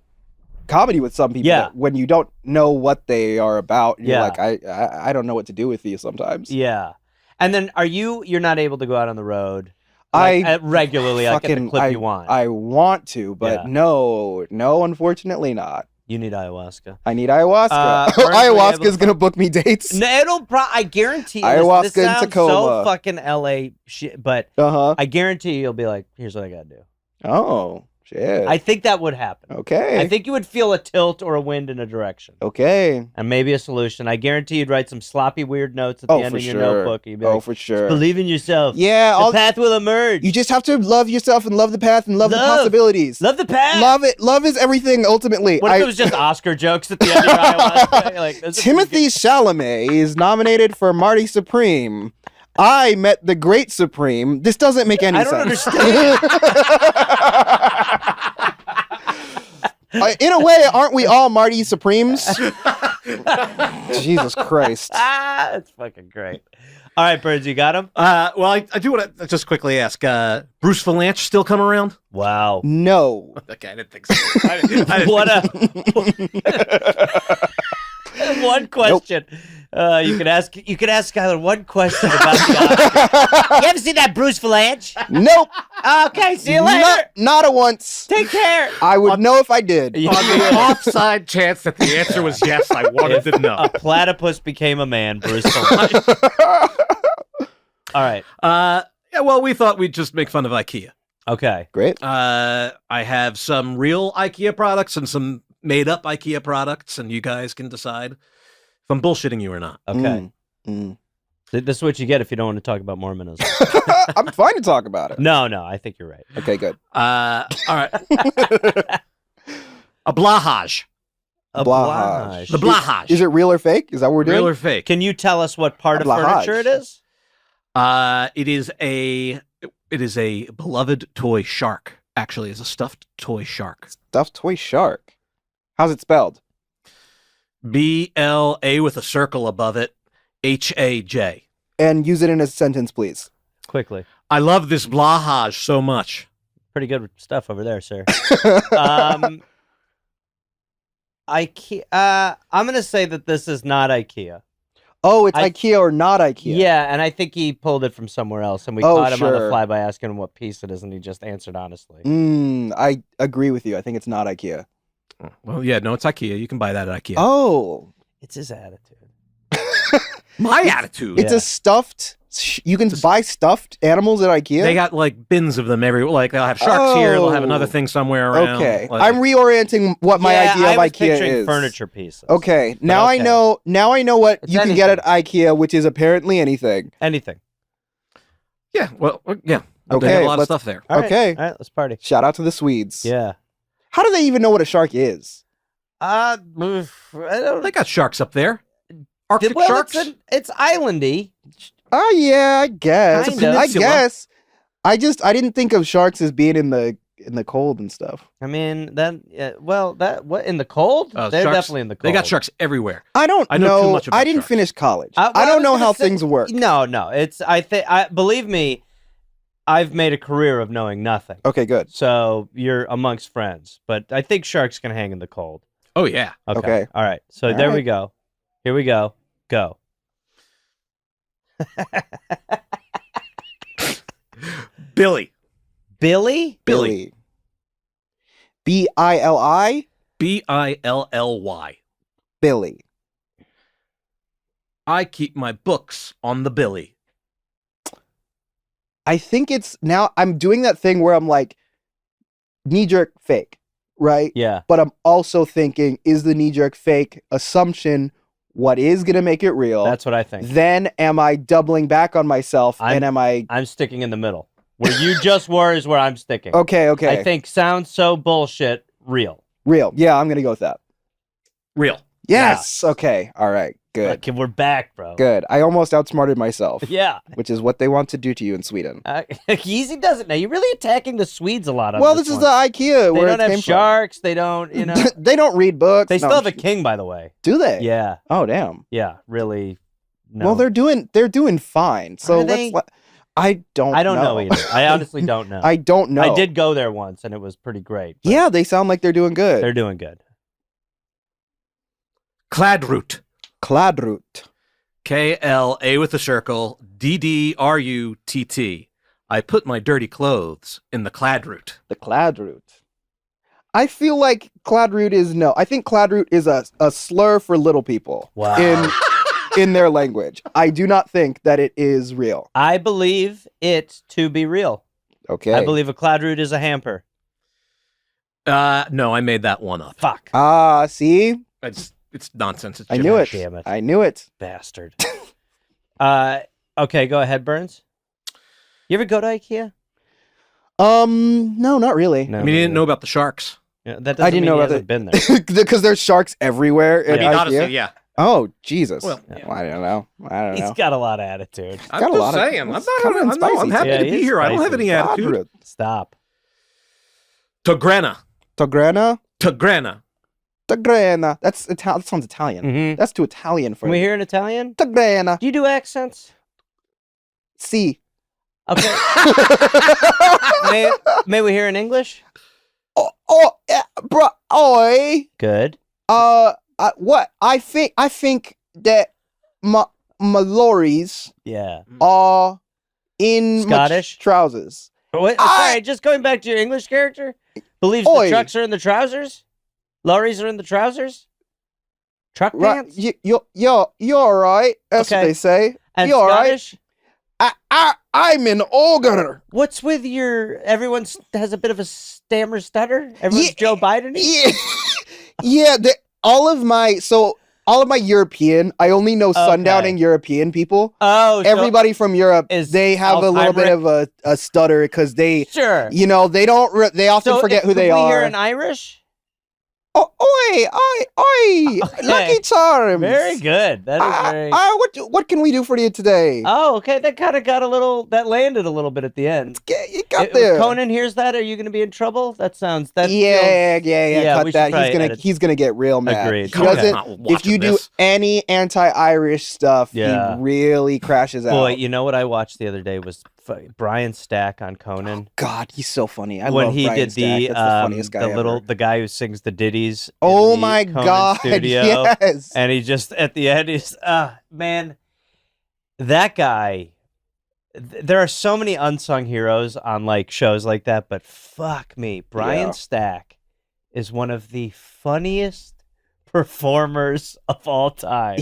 comedy with some people that when you don't know what they are about, you're like, I don't know what to do with these sometimes. Yeah. And then you're not able to go out on the road regularly, like at the clip you want. I want to, but no, unfortunately not. You need ayahuasca. I need ayahuasca. Ayahuasca is gonna book me dates. No, I guarantee. Ayahuasca this in sounds Tacoma. So fucking LA shit, but I guarantee you'll be like, here's what I gotta do. Oh shit! I think that would happen. Okay. I think you would feel a tilt or a wind in a direction. Okay. And maybe a solution. I guarantee you'd write some sloppy, weird notes at the end of your notebook. You'd be like, for sure. Believe in yourself. Yeah. The path will emerge. You just have to love yourself and love the path and love the possibilities. Love the path. Love it. Love is everything. Ultimately. What if it was just Oscar jokes at the end of your ayahuasca? Like, Timothée Chalamet is nominated for Marty Supreme. I met the great Supreme. This doesn't make any sense. I don't understand. In a way, aren't we all Marty Supremes? Jesus Christ. That's fucking great. All right, Birds, you got him? Well, I do want to just quickly ask, Bruce Valanche still come around? Wow. No. Okay, I didn't think so. One question. Nope. You could ask Skyler one question about the Oscar. You ever seen that Bruce Valanche? Nope. Okay, see you later. Not a once. Take care. I would know if I did. On the offside chance that the answer was yes, I wanted to know. A platypus became a man, Bruce Valanche. All right. Yeah, well, we thought we'd just make fun of IKEA. Okay. Great. I have some real IKEA products and some made-up IKEA products, and you guys can decide if I'm bullshitting you or not. Okay. This is what you get if you don't want to talk about Mormonism. I'm fine to talk about it. No, I think you're right. Okay, good. All right. A blahaj. Blahaj. The blahaj. Is it real or fake? Is that what we're doing? Real or fake? Can you tell us what part of Blahaj. furniture it is? It is a beloved toy shark. Actually, it's a stuffed toy shark. Stuffed toy shark. How's it spelled? BLA with a circle above it. HAJ. And use it in a sentence, please. Quickly. I love this blahaj so much. Pretty good stuff over there, sir. IKEA. I'm going to say that this is not IKEA. Oh, it's IKEA or not IKEA? Yeah, and I think he pulled it from somewhere else, and we caught him on the fly by asking him what piece it is, and he just answered honestly. I agree with you. I think it's not IKEA. Well, yeah, no, it's IKEA. You can buy that at IKEA. Oh. It's his attitude. My attitude. It's a stuffed... You can buy stuffed animals at IKEA? They got like bins of them everywhere. Like they'll have sharks here. They'll have another thing somewhere around. Okay. Like, I'm reorienting what my idea of I was IKEA picturing is. furniture pieces. Okay. Now I know what It's you can get at IKEA, which is apparently anything. Anything. Yeah. Well, yeah. Okay, They have a lot of stuff there. All right, Okay. All right, let's party. Shout out to the Swedes. Yeah. How do they even know what a shark is? I don't They got sharks up there. Arctic well, sharks. It's islandy. Oh yeah, I guess. Kind of. I guess. I didn't think of sharks as being in the cold and stuff. I mean, what in the cold? They're Sharks, definitely in the cold. They got sharks everywhere. I know too much about I didn't sharks. finish college. Well, I don't know was how gonna say- things work. No. It's believe me, I've made a career of knowing nothing. Okay, good. So you're amongst friends, but I think sharks can hang in the cold. Oh yeah. Okay. All right. So All there right. we go. Here we go. Go. Billy. Billy? Billy. Billi? Billy. Billy. I keep my books on the Billy. I think it's now I'm doing that thing where I'm like knee-jerk fake, right? Yeah. But I'm also thinking, is the knee-jerk fake assumption what is going to make it real? That's what I think. Then am I doubling back on myself and am I... I'm sticking in the middle. Where you just were is where I'm sticking. Okay. I think sounds so bullshit, real. Real. Yeah, I'm going to go with that. Real. Yes. Okay. All right. Good. Okay, we're back, bro. Good. I almost outsmarted myself. Yeah. Which is what they want to do to you in Sweden. Easy does it now. You're really attacking the Swedes a lot on Well, this this is one. the IKEA They where don't it have came sharks. They don't, from. They don't read books. They No, still have a king, by the way. Do they? Yeah. Oh, damn. Yeah. Really. No. Well, they're doing fine. So Are they? I don't know either. I honestly don't know. I don't know. I did go there once, and it was pretty great. but Yeah, they sound like they're doing good. They're doing good. Kladrutt. Kladrutt. KLA with a circle. DDRUTT. I put my dirty clothes in the Kladrutt. The Kladrutt. I feel like Kladrutt is no. I think Kladrutt is a slur for little people. Wow. In their language. I do not think that it is real. I believe it to be real. Okay. I believe a Kladrutt is a hamper. No, I made that one up. Fuck. See? It's nonsense. It's I knew it. Damn it. I knew it. Bastard. Okay, go ahead, Burns. You ever go to IKEA? No, not really. No. I mean, you didn't know about the sharks. Yeah, that doesn't I didn't mean know he about hasn't been there. Because there's sharks everywhere at I mean, IKEA. honestly, yeah. Oh, Jesus. Well, Well, I don't know. He's got a lot of attitude. I'm got a lot just of- saying. I'm it's not. coming in I'm spicy, happy too. to Yeah, be he's here. I don't have spicy. any attitude. Kladrutt. Stop. Tograna. Tograna? Tograna. Tograna. That sounds Italian. Mm-hmm. That's too Italian for Can we me. hear an Italian? Tograna. Do you do accents? Si. Okay. may we hear in English? Yeah, bro. Oi. Good. What? I think that my lorries Yeah. are in my Scottish? trousers. What? Sorry, just going back to your English character. Believes Oi. the trucks are in the trousers? Lorries are in the trousers? Truck Right? pants? You're all right. That's Okay. what they say. And you're all right. Scottish? I'm an ogre. What's with everyone has a bit of a stammer stutter? Everyone's Yeah. Joe Biden? Yeah, yeah. All all of my European. I only know sundowning European people. Oh, everybody from Europe they have a little bit of a stutter because they, you know, they don't. They often forget who they are. We hear an Irish. Oh, oi, Lucky Charms. Very good. That is very. What can we do for you today? Oh, okay. That kind of got a little. That landed a little bit at the end. You got there. If Conan hears that, are you going to be in trouble? That sounds. That yeah. Cut that. Edit. He's gonna get real mad. Agreed. If you do any anti-Irish stuff, he really crashes out. Boy, you know what I watched the other day was Brian Stack on Conan. Oh, God, he's so funny. I when love he Brian did Stack. That's the funniest guy ever. the guy who sings the ditties. Oh in the my Conan God, studio, yes. And he just at the end he's man, that guy. There are so many unsung heroes on like shows like that, but fuck me, Brian Stack is one of the funniest performers of all time.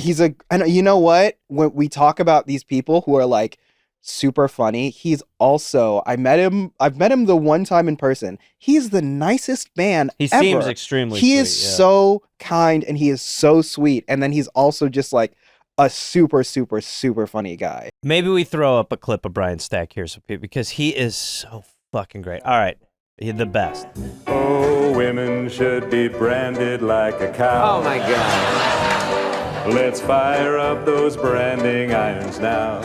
And you know what? When we talk about these people who are like super funny, he's also I've met him the one time in person. He's the nicest man he ever. Seems extremely he sweet, is so kind and he is so sweet, and then he's also just like a super funny guy. Maybe we throw up a clip of Brian Stack here because he is so fucking great. All right, he's the best. Oh, women should be branded like a cow. Oh my God. Let's fire up those branding irons now.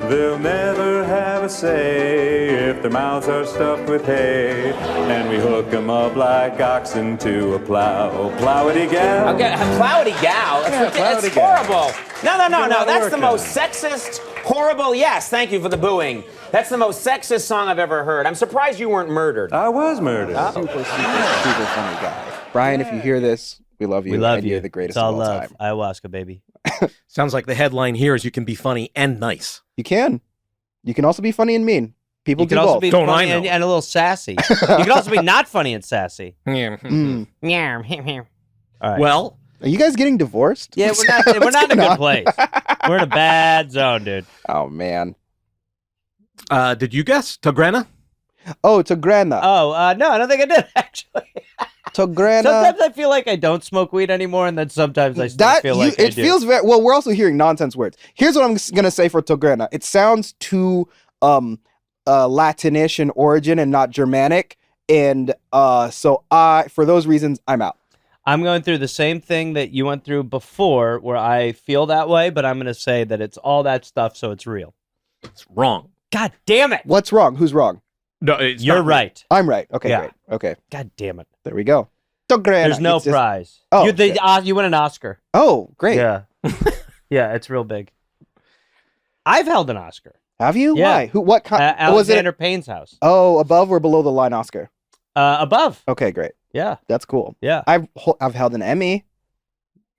They'll never have a say if their mouths are stuffed with hay, and we hook them up like oxen to a plow. Plowity gal. Okay, plowity gal. It's horrible. No. That's the most sexist, horrible. Yes, thank you for the booing. That's the most sexist song I've ever heard. I'm surprised you weren't murdered. I was murdered. Super funny guy. Brian, if you hear this, we love you. We love you. You're the greatest it's all of all love. time. Ayahuasca, baby. Sounds like the headline here is you can be funny and nice. You can. You can also be funny and mean. People you do can also both. be funny and a little sassy. You can also be not funny and sassy. All right. Well, are you guys getting divorced? Yeah, we're not in a good place. We're in a bad zone, dude. Oh man. Did you guess Tograna? Oh, Tograna. Oh, no, I don't think I did actually. Tograna. Sometimes I feel like I don't smoke weed anymore, and then sometimes I still feel like I do. It feels very well. We're also hearing nonsense words. Here's what I'm gonna say for Tograna. It sounds too Latinish in origin and not Germanic, and so for those reasons I'm out. I'm going through the same thing that you went through before, where I feel that way, but I'm gonna say that it's all that stuff, so it's real. It's wrong. God damn it! What's wrong? Who's wrong? No, you're right. I'm right. Okay, great. Okay. God damn it. There we go. Tograna. There's no prize. Oh, you win an Oscar. Oh, great. Yeah. Yeah, it's real big. I've held an Oscar. Have you? Yeah. Why? Who? What kind? Alexander Payne's house. Oh, above or below the line Oscar? Above. Okay, great. Yeah. That's cool. Yeah. I've held an Emmy.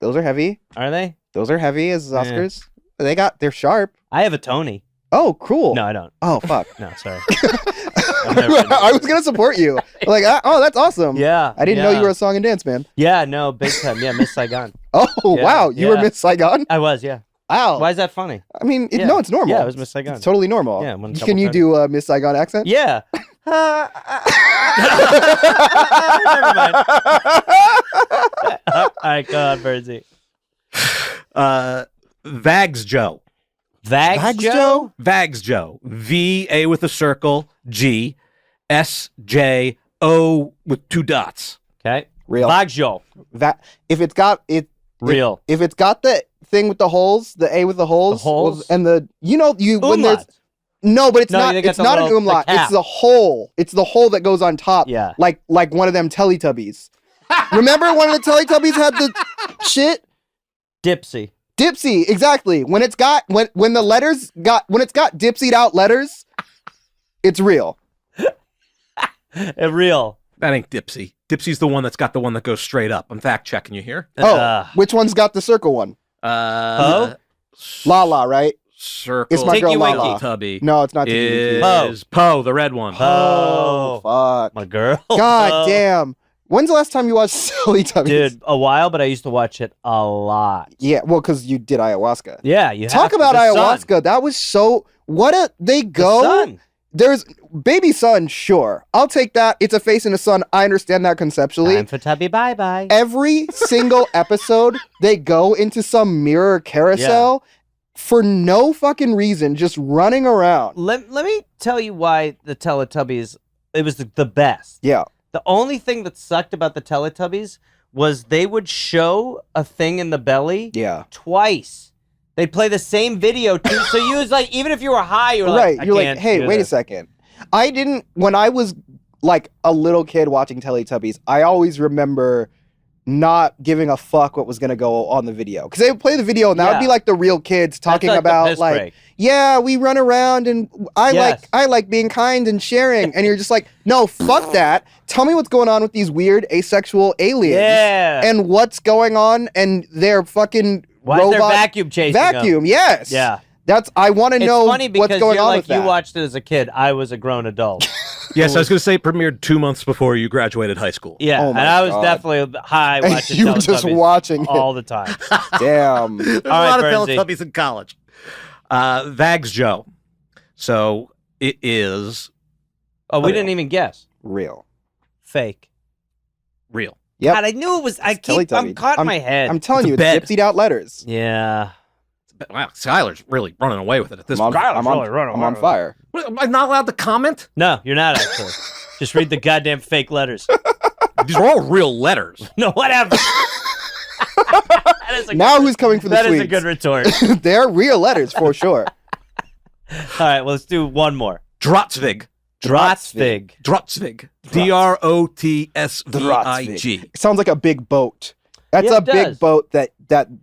Those are heavy. Are they? Those are heavy as Oscars. They're sharp. I have a Tony. Oh, cool. No, I don't. Oh, fuck. No, sorry. I was gonna support you. Like, oh, that's awesome. Yeah. I didn't know you were a song and dance man. Yeah, no, big time. Yeah, Miss Saigon. Oh, wow. You were Miss Saigon? I was, yeah. Wow. Why is that funny? I mean, no, it's normal. Yeah, it was Miss Saigon. It's totally normal. Yeah. Can you do a Miss Saigon accent? Yeah. Never mind. All right, go on, Birdsy. Vags Joe. Vags Joe? Vags Joe. V-A with a circle, G, S-J-O with 2 dots. Okay. Real. Vags Joe. If it's got real. If it's got the thing with the holes, the A with the holes, and the when there's no, but it's not an umlaut. It's the hole. It's the hole that goes on top. Yeah. Like one of them Teletubbies. Remember one of the Teletubbies had the shit? Dipsy, exactly. When it's got when it's got dipsied out letters, it's real. Real. That ain't Dipsy. Dipsy's the one that's got the one that goes straight up. I'm fact checking you here. Which one's got the circle one? Lala, right? Circle. It's my girl Lala. Tubby. No, it's not Tinky Winky. Is Poe, the red one. Oh, fuck. My girl. God damn. When's the last time you watched Teletubbies? Dude, a while, but I used to watch it a lot. Yeah, well, because you did ayahuasca. Yeah, you talk about ayahuasca. That was so. They go. there's baby son, sure. I'll take that. It's a face and a son. I understand that conceptually. Time for Tubby bye-bye. Every single episode, they go into some mirror carousel for no fucking reason, just running around. Let me tell you why the Teletubbies, it was the best. Yeah. The only thing that sucked about the Teletubbies was they would show a thing in the belly twice. They'd play the same video too. So you was like, even if you were high, you were like, you're like, hey, wait a second. When I was like a little kid watching Teletubbies, I always remember not giving a fuck what was going to go on the video. Because they would play the video and that would be like the real kids talking about like, yeah, we run around and I like being kind and sharing. And you're just like, no, fuck that. Tell me what's going on with these weird asexual aliens. Yeah. And what's going on and their fucking Why robot is there vacuum chasing them? Yes. Yeah. I want to know funny because what's going on with that. You watched it as a kid. I was a grown adult. Yes, I was going to say it premiered 2 months before you graduated high school. Yeah, Oh and my I was God. definitely high watching You were just Teletubbies watching it. all the time. Damn. There's a All lot right, of Bernsey. Teletubbies in college. Vags Joe. So it is Oh, we didn't even guess. Real. Fake. real. Yep. God, I knew it was. I'm Teletubbies. caught in my head. I'm telling you, it's bed. gypsied out letters. Yeah. Wow, Skyler's really running away with it at this I'm point. on fire. What, am I not allowed to comment? No, you're not actually. Just read the goddamn fake letters. These are all real letters. No, whatever. Now who's coming for the That sweets? is a good retort. They're real letters for sure. All right, well, let's do one more. Drotzvig. Drotzvig. Drotzvig. Drotsvig. It sounds like a big boat. That's Yeah, a it big does. boat that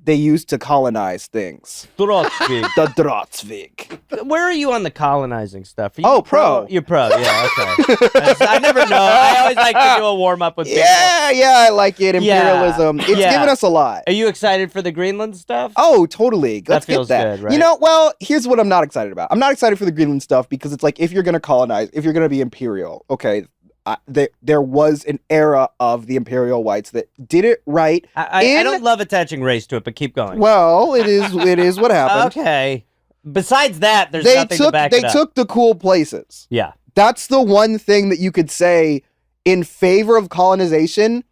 they use to colonize things. Drotzvig. The Drotzvig. Where are you on the colonizing stuff? Are you Oh, pro. You're pro, yeah, okay. I never know. I always like to do a warm-up with people. Yeah, I like it. Imperialism. It's Yeah. given us a lot. Are you excited for the Greenland stuff? Oh, totally. Let's feels get that. good, right? You know, well, here's what I'm not excited about. I'm not excited for the Greenland stuff because it's like if you're going to colonize, if you're going to be imperial, okay, there was an era of the imperial whites that did it right. I don't love attaching race to it, but keep going. Well, it is what happened. Okay. Besides that, there's nothing to back it up. They took the cool places. Yeah. That's the one thing that you could say in favor of colonization.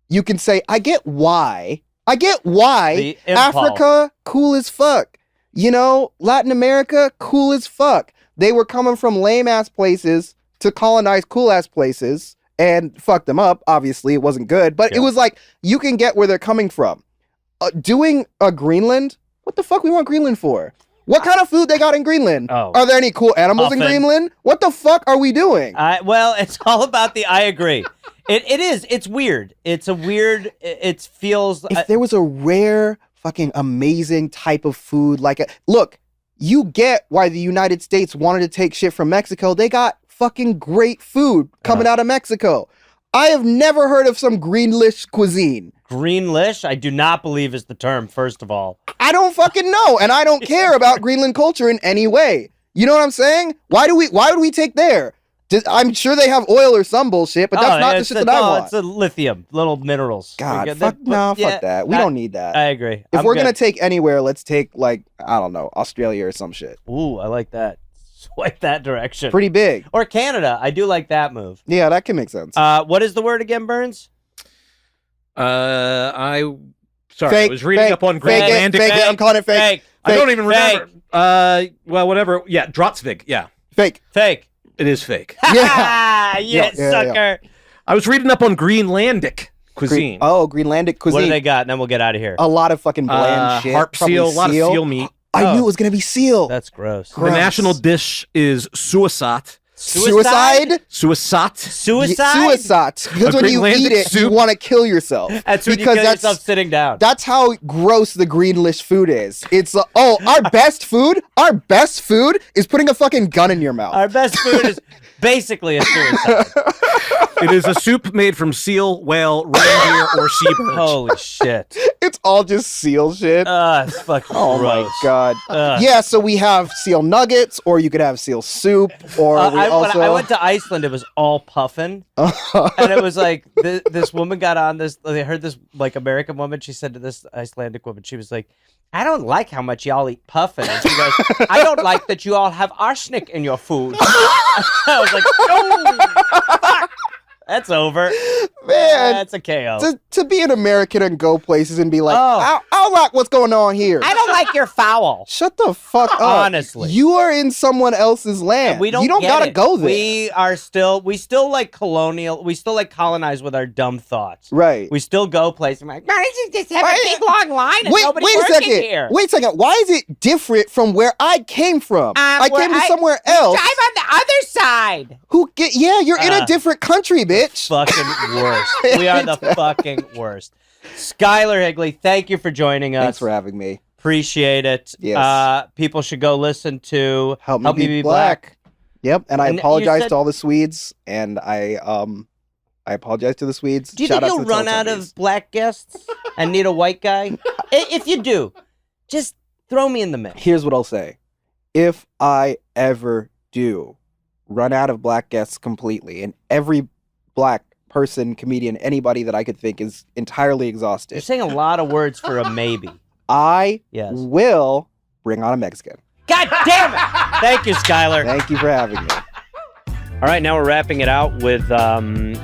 You can say, I get why The impulse. Africa, cool as fuck. You know, Latin America, cool as fuck. They were coming from lame-ass places to colonize cool-ass places and fuck them up. Obviously, it wasn't good. But it was like, you can get where they're coming from. Doing a Greenland? What the fuck we want Greenland for? What kind of food they got in Greenland? Oh. Are there any cool animals in Puffin. Greenland? What the fuck are we doing? Well, it's all about I agree. It is. It's weird. It's a weird, it feels. If there was a rare, fucking amazing type of food, look, you get why the United States wanted to take shit from Mexico. They got fucking great food coming out of Mexico. I have never heard of some Greenlish cuisine. Greenlish, I do not believe is the term, first of all. I don't fucking know, and I don't care about Greenland culture in any way. You know what I'm saying? Why would we take there? I'm sure they have oil or some bullshit, but that's not the shit that I want. It's a lithium, little minerals. God, Fuck that. We don't need that. I agree. If I'm we're good. going to take anywhere, let's take, I don't know, Australia or some shit. Ooh, I like that. Swipe that direction. Pretty big. Or Canada. I do like that move. Yeah, that can make sense. What is the word again, Burns? I Fake, was reading fake, up on fake it, Greenlandic. fake it, I'm calling it fake. I don't even Fake. remember. Well, whatever. Yeah, Drotzvig. Yeah, Fake. Fake. it is fake. Yeah. Yeah, Sucker. I was reading up on Greenlandic cuisine. Greenlandic cuisine. What do they got? And then we'll get out of here. A lot of fucking bland shit. Harp Probably seal, a lot of seal meat. I knew it was going to be seal. That's gross. Gross. The national dish is suicide. Suicide? Suicide. Suicide? Because A when you Greenlandic eat it, you soup? want to kill yourself. That's when because you kill yourself sitting down. That's how gross the Greenlish food is. It's our best food is putting a fucking gun in your mouth. Our best food is basically a suicide. It is a soup made from seal, whale, reindeer, or seabird. Holy shit. It's all just seal shit. It's fucking Oh gross. my god. Yeah, so we have seal nuggets, or you could have seal soup, or we when also. I went to Iceland, it was all puffin. And it was like, this woman got on this, they heard this like American woman, she said to this Icelandic woman, she was like, I don't like how much y'all eat puffin. And she goes, I don't like that you all have arsenic in your food. I was like, oh, fuck. That's over. Man, that's a KO. To be an American and go places and be like, I don't like what's going on here. I don't like your foul. Shut the fuck up. Honestly. You are in someone else's land. We don't you don't get gotta it. go there. We still like colonial, we still like colonize with our dumb thoughts. Right. We still go places. I'm like, why don't you just have a big long line and nobody's wait a working second. here? Wait a second. Why is it different from where I came from? I came to somewhere else. I'm on the other side. Yeah, you're in a different country, bitch. Fucking worst. We are the fucking worst. Skyler Higley, thank you for joining us. Thanks for having me. Appreciate it. Yes. People should go listen to Help Me Be Black. Yep, and I And apologize you said- to all the Swedes, and I apologize to the Swedes. Do you Shout think out you'll to the run out Teletubbies. of black guests and need a white guy? If you do, just throw me in the mix. Here's what I'll say. If I ever do run out of black guests completely, and every black person, comedian, anybody that I could think is entirely You're exhausted, saying a lot of words for a maybe. I Yes. will bring on a Mexican. God damn it! Thank you, Skyler. Thank you for having me. All right, now we're wrapping it out with like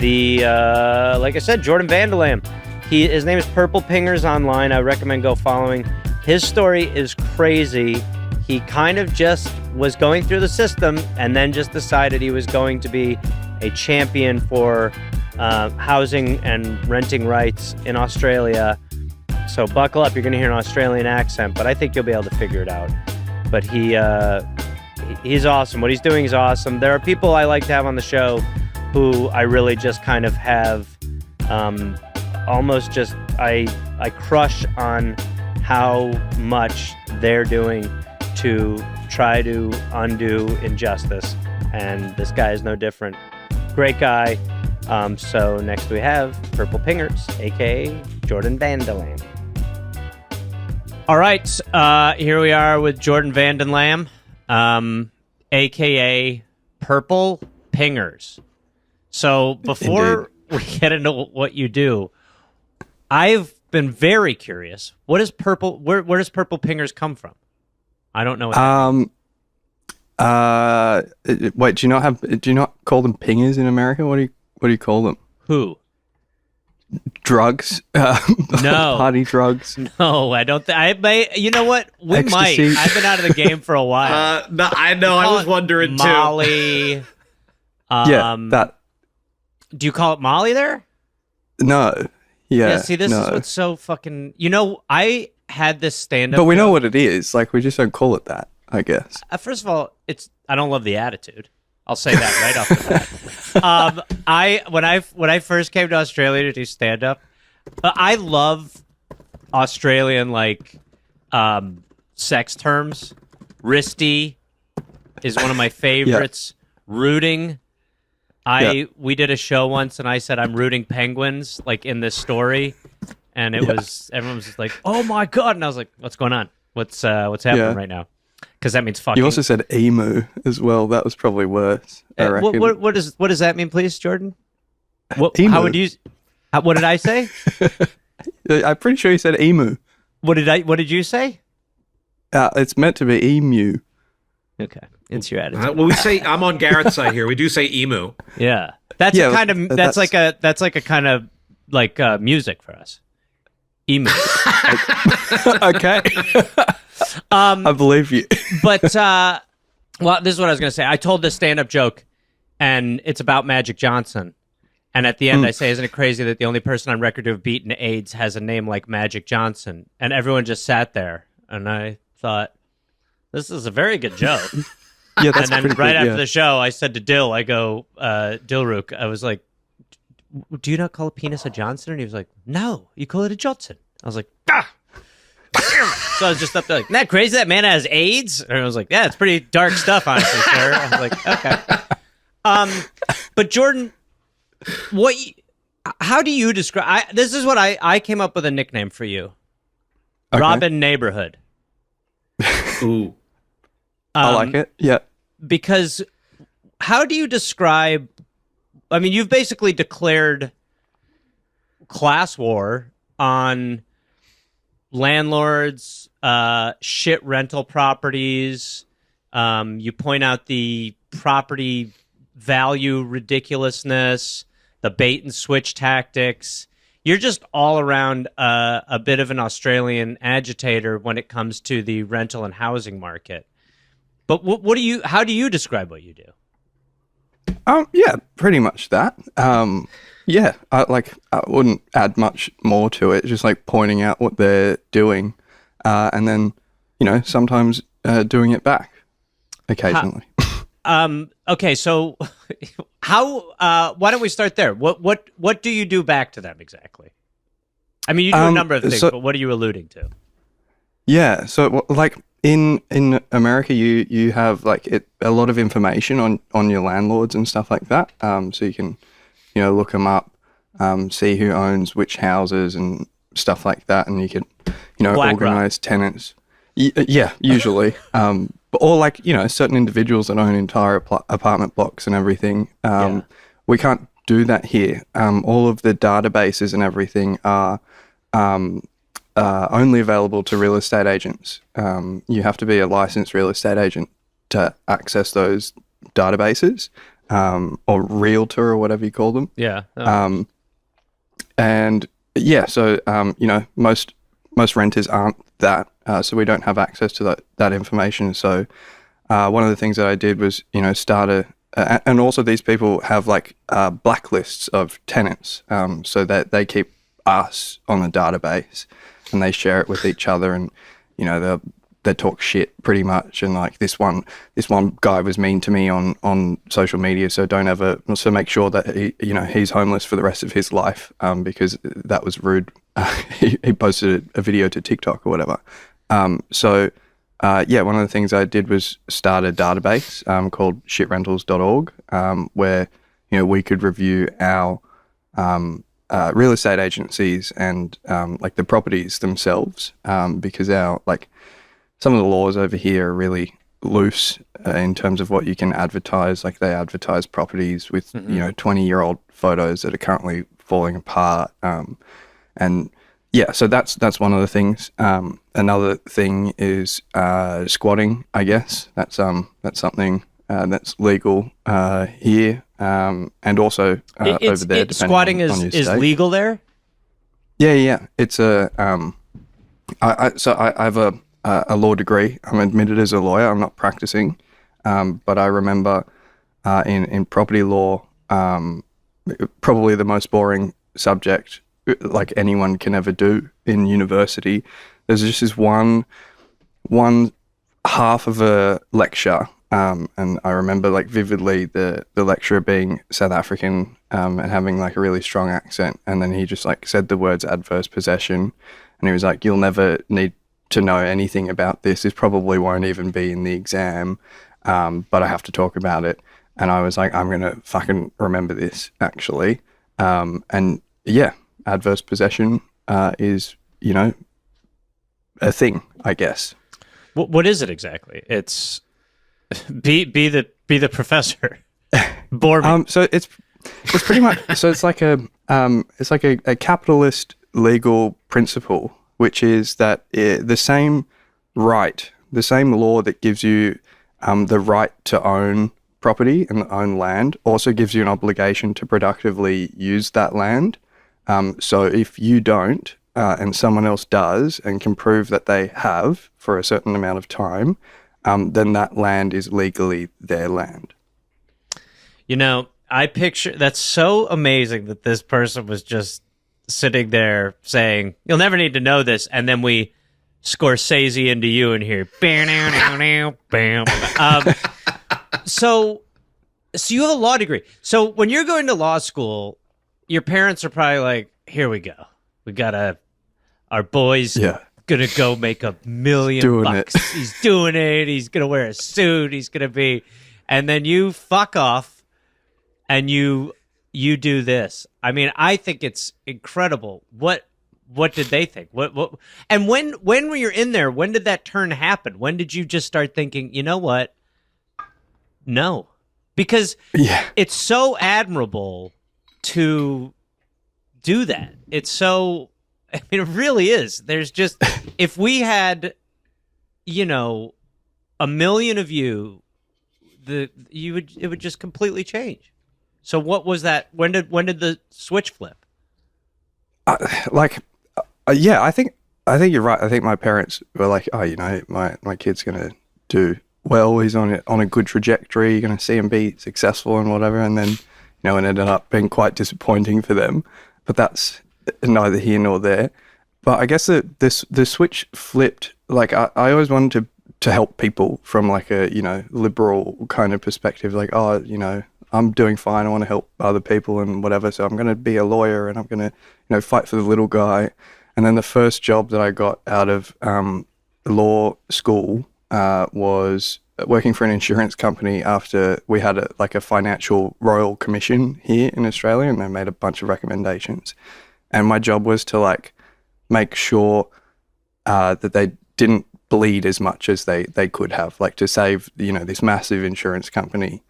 I said, Jordan Vandelam. His name is Purple Pingers online. I recommend go following. His story is crazy. He kind of just was going through the system and then just decided he was going to be a champion for housing and renting rights in Australia. So buckle up. You're going to hear an Australian accent, but I think you'll be able to figure it out. But he's awesome. What he's doing is awesome. There are people I like to have on the show who I really just kind of have almost just I crush on how much they're doing to try to undo injustice. And this guy is no different. Great guy. So next we have Purple Pingers, aka Jordan Vandelam. All right, here we are with Jordan Vandelam, aka Purple Pingers. So before we get into what you do, I've been very curious. What is purple? Where does Purple Pingers come from? I don't know. Wait, do you not call them pingers in America? What do you call them? Who? Drugs? No. Party drugs? No, I don't. I may. You know what? We Ecstasy. might. I've been out of the game for a while. No, I know. I was wondering too. Molly. Yeah, that. Do you call it Molly there? No. Yeah. See, this is what's so fucking. You know, I had this stand-up. But we know what it is. Like, we just don't call it that, I guess. First of all, I don't love the attitude. I'll say that right off the bat. When I first came to Australia to do stand-up, I love Australian sex terms. Wristy is one of my favorites. Yeah. Rooting. We did a show once and I said I'm rooting penguins like in this story, and everyone was just like, "Oh my god!" And I was like, "What's going on? What's happening right now?" Because that means fucking. You also said emu as well. That was probably worse. I reckon. What does that mean, please, Jordan? Emu. How would you? What did I say? I'm pretty sure you said emu. What did you say? It's meant to be emu. Okay, it's your attitude. Well, we say I'm on Gareth's side here. We do say emu. Yeah, that's a kind of that's like a kind of like music for us. Emu. Okay. I believe you. But well, this is what I was gonna say. I told this stand-up joke, and it's about Magic Johnson. And at the end, I say, "Isn't it crazy that the only person on record to have beaten AIDS has a name like Magic Johnson?" And everyone just sat there, and I thought, this is a very good joke. Yeah, that's and then right good, after the show, I said to Dill, I go, Dilrook, I was like, "Do you not call a penis a Johnson?" And he was like, "No, you call it a Johnson." I was like, "Ah!" So I was just up there like, "Isn't that crazy that man has AIDS?" And I was like, "Yeah, it's pretty dark stuff, honestly, sir." I was like, "Okay." But Jordan, How do you describe? This is what I came up with a nickname for you. Okay. Robin Neighborhood. Ooh. I like it. Yeah. Because how do you describe? I mean, you've basically declared class war on landlords, shit rental properties. You point out the property value ridiculousness, the bait and switch tactics. You're just all around a bit of an Australian agitator when it comes to the rental and housing market. But how do you describe what you do? Yeah, pretty much that. Yeah, I wouldn't add much more to it. Just like pointing out what they're doing, and then sometimes doing it back occasionally. Okay, so how? Why don't we start there? What do you do back to them exactly? I mean, you do a number of things, but what are you alluding to? Yeah, so like in America, you have like a lot of information on your landlords and stuff like that. So you can look them up, see who owns which houses and stuff like that, and you can organize tenants. Yeah, usually. Or like certain individuals that own entire apartment blocks and everything. We can't do that here. All of the databases and everything are only available to real estate agents. You have to be a licensed real estate agent to access those databases, or realtor or whatever you call them. Yeah. And yeah, so most renters aren't that, so we don't have access to that information. So one of the things that I did was start and also these people have like blacklists of tenants, so that they keep us on the database and they share it with each other, and they talk shit pretty much. And like this one guy was mean to me on social media, so make sure that he's homeless for the rest of his life, because that was rude. He posted a video to TikTok or whatever. One of the things I did was start a database called shitrentals.org, where we could review our real estate agencies and like the properties themselves, because some of the laws over here are really loose in terms of what you can advertise. Like they advertise properties with 20-year-old photos that are currently falling apart, and yeah, so that's one of the things. Another thing is squatting. I guess that's something that's legal here, and also over there. Squatting is legal there. Yeah. It's a I have a law degree. I'm admitted as a lawyer. I'm not practicing, but I remember in property law, probably the most boring subject like anyone can ever do in university. There's just this one half of a lecture, and I remember like vividly the lecturer being South African, and having like a really strong accent, and then he just like said the words adverse possession, and he was like, "You'll never need to know anything about this. This probably won't even be in the exam, but I have to talk about it." And I was like, I'm gonna fucking remember this actually, and yeah. Adverse possession is, a thing, I guess. What is it exactly? It's be the professor. Bore me. So it's pretty much it's like a capitalist legal principle, which is that the same law that gives you the right to own property and own land also gives you an obligation to productively use that land. So if you don't, and someone else does and can prove that they have for a certain amount of time, then that land is legally their land. I picture that's so amazing that this person was just sitting there saying, "You'll never need to know this," and then we Scorsese into you in here. So you have a law degree. So when you're going to law school, your parents are probably like, "Here we go. Our boy's gonna go make $1 million. He's doing it. He's gonna wear a suit. He's gonna be," and then you fuck off, and you you do this. I mean, I think it's incredible. What did they think? What and when were you in there, when did that turn happen? When did you just start thinking, you know what? No. Because it's so admirable to do that. It's so, I mean, it really is. There's just, if we had, you know, 1 million of you, it would just completely change. So what was that? When did the switch flip? Yeah, I think you're right. I think my parents were like, oh, you know, my kid's gonna do well. He's on a good trajectory. You're gonna see him be successful and whatever. And then, you know, it ended up being quite disappointing for them. But that's neither here nor there. But I guess the switch flipped. Like I always wanted to help people from like a, you know, liberal kind of perspective. Like, oh, you know, I'm doing fine. I want to help other people and whatever. So I'm going to be a lawyer and I'm going to, you know, fight for the little guy. And then the first job that I got out of law school was working for an insurance company after we had a financial royal commission here in Australia, and they made a bunch of recommendations. And my job was to like make sure that they didn't bleed as much as they could have, like to save, you know, this massive insurance company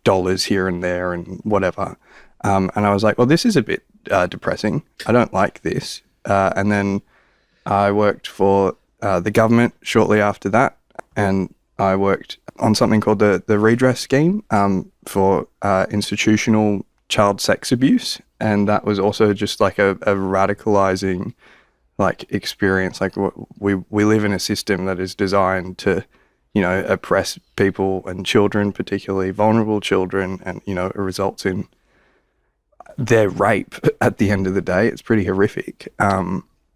dollars here and there and whatever. And I was like, well, this is a bit depressing. I don't like this. And then I worked for the government shortly after that, and I worked on something called the redress scheme for institutional child sex abuse, and that was also just like a radicalizing like experience. Like we live in a system that is designed to, you know, oppress people and children, particularly vulnerable children, and, you know, it results in their rape at the end of the day. It's pretty horrific.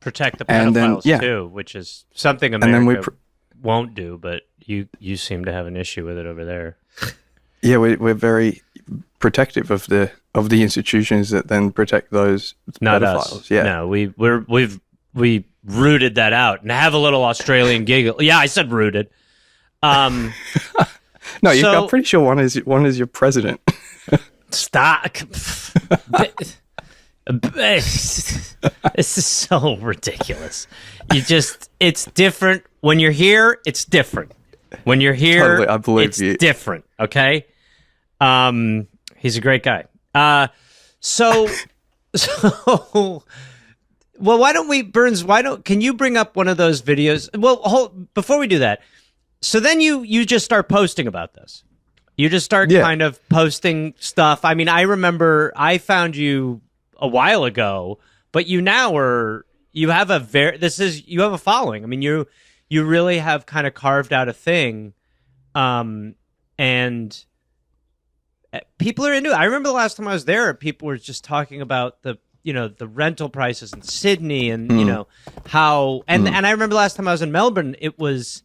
Protect the pedophiles too, which is something America won't do, but you seem to have an issue with it over there. Yeah, we're very protective of the institutions that then protect those Not pedophiles. Us. Yeah, no, we rooted that out and have a little Australian giggle. Yeah, I said rooted. No, I'm pretty sure one is your president. Stop. This is so ridiculous. It's different. When you're here, it's different. When you're here, totally, I believe it's you. different. Okay. He's a great guy. So, well, why don't we, Burns, can you bring up one of those videos? Well, before we do that, so then you just start posting about this. You just start kind of posting stuff. I mean, I remember I found you a while ago, but you have a following. I mean, you really have kind of carved out a thing, and people are into it. I remember the last time I was there, people were just talking about the rental prices in Sydney and, you know, how, and I remember the last time I was in Melbourne, it was,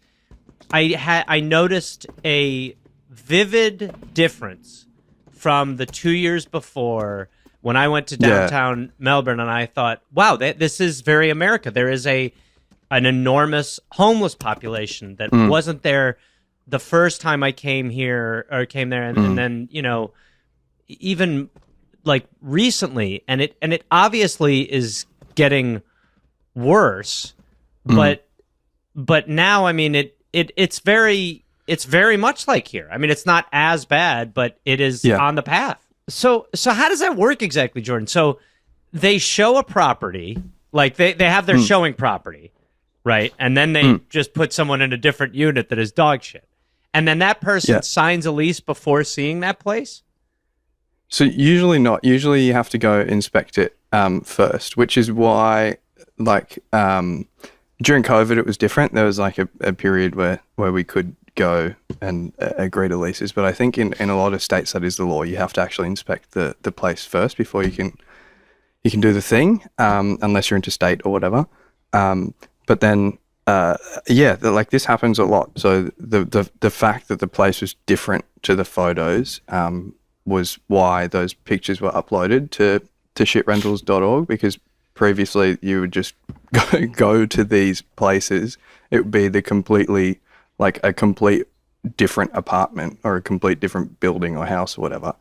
I noticed a vivid difference from the 2 years before when I went to downtown Melbourne, and I thought, wow, this is very America. There is an enormous homeless population that wasn't there the first time I came there, and then, you know, even like recently, and it obviously is getting worse, but now, I mean, it's very much like here. I mean, it's not as bad, but it is on the path. So how does that work exactly, Jordan? So they show a property, like they have their showing property, right? And then they just put someone in a different unit that is dog shit. And then that person signs a lease before seeing that place? So usually not. Usually you have to go inspect it first, which is why, like, during COVID it was different. There was like a period where we could go and agree to leases, but I think in a lot of states that is the law. You have to actually inspect the place first before you can do the thing, unless you're interstate or whatever. But then like this happens a lot. So the fact that the place was different to the photos was why those pictures were uploaded to shitrentals.org, because previously you would just go to these places. It would be a complete different apartment or a complete different building or house or whatever.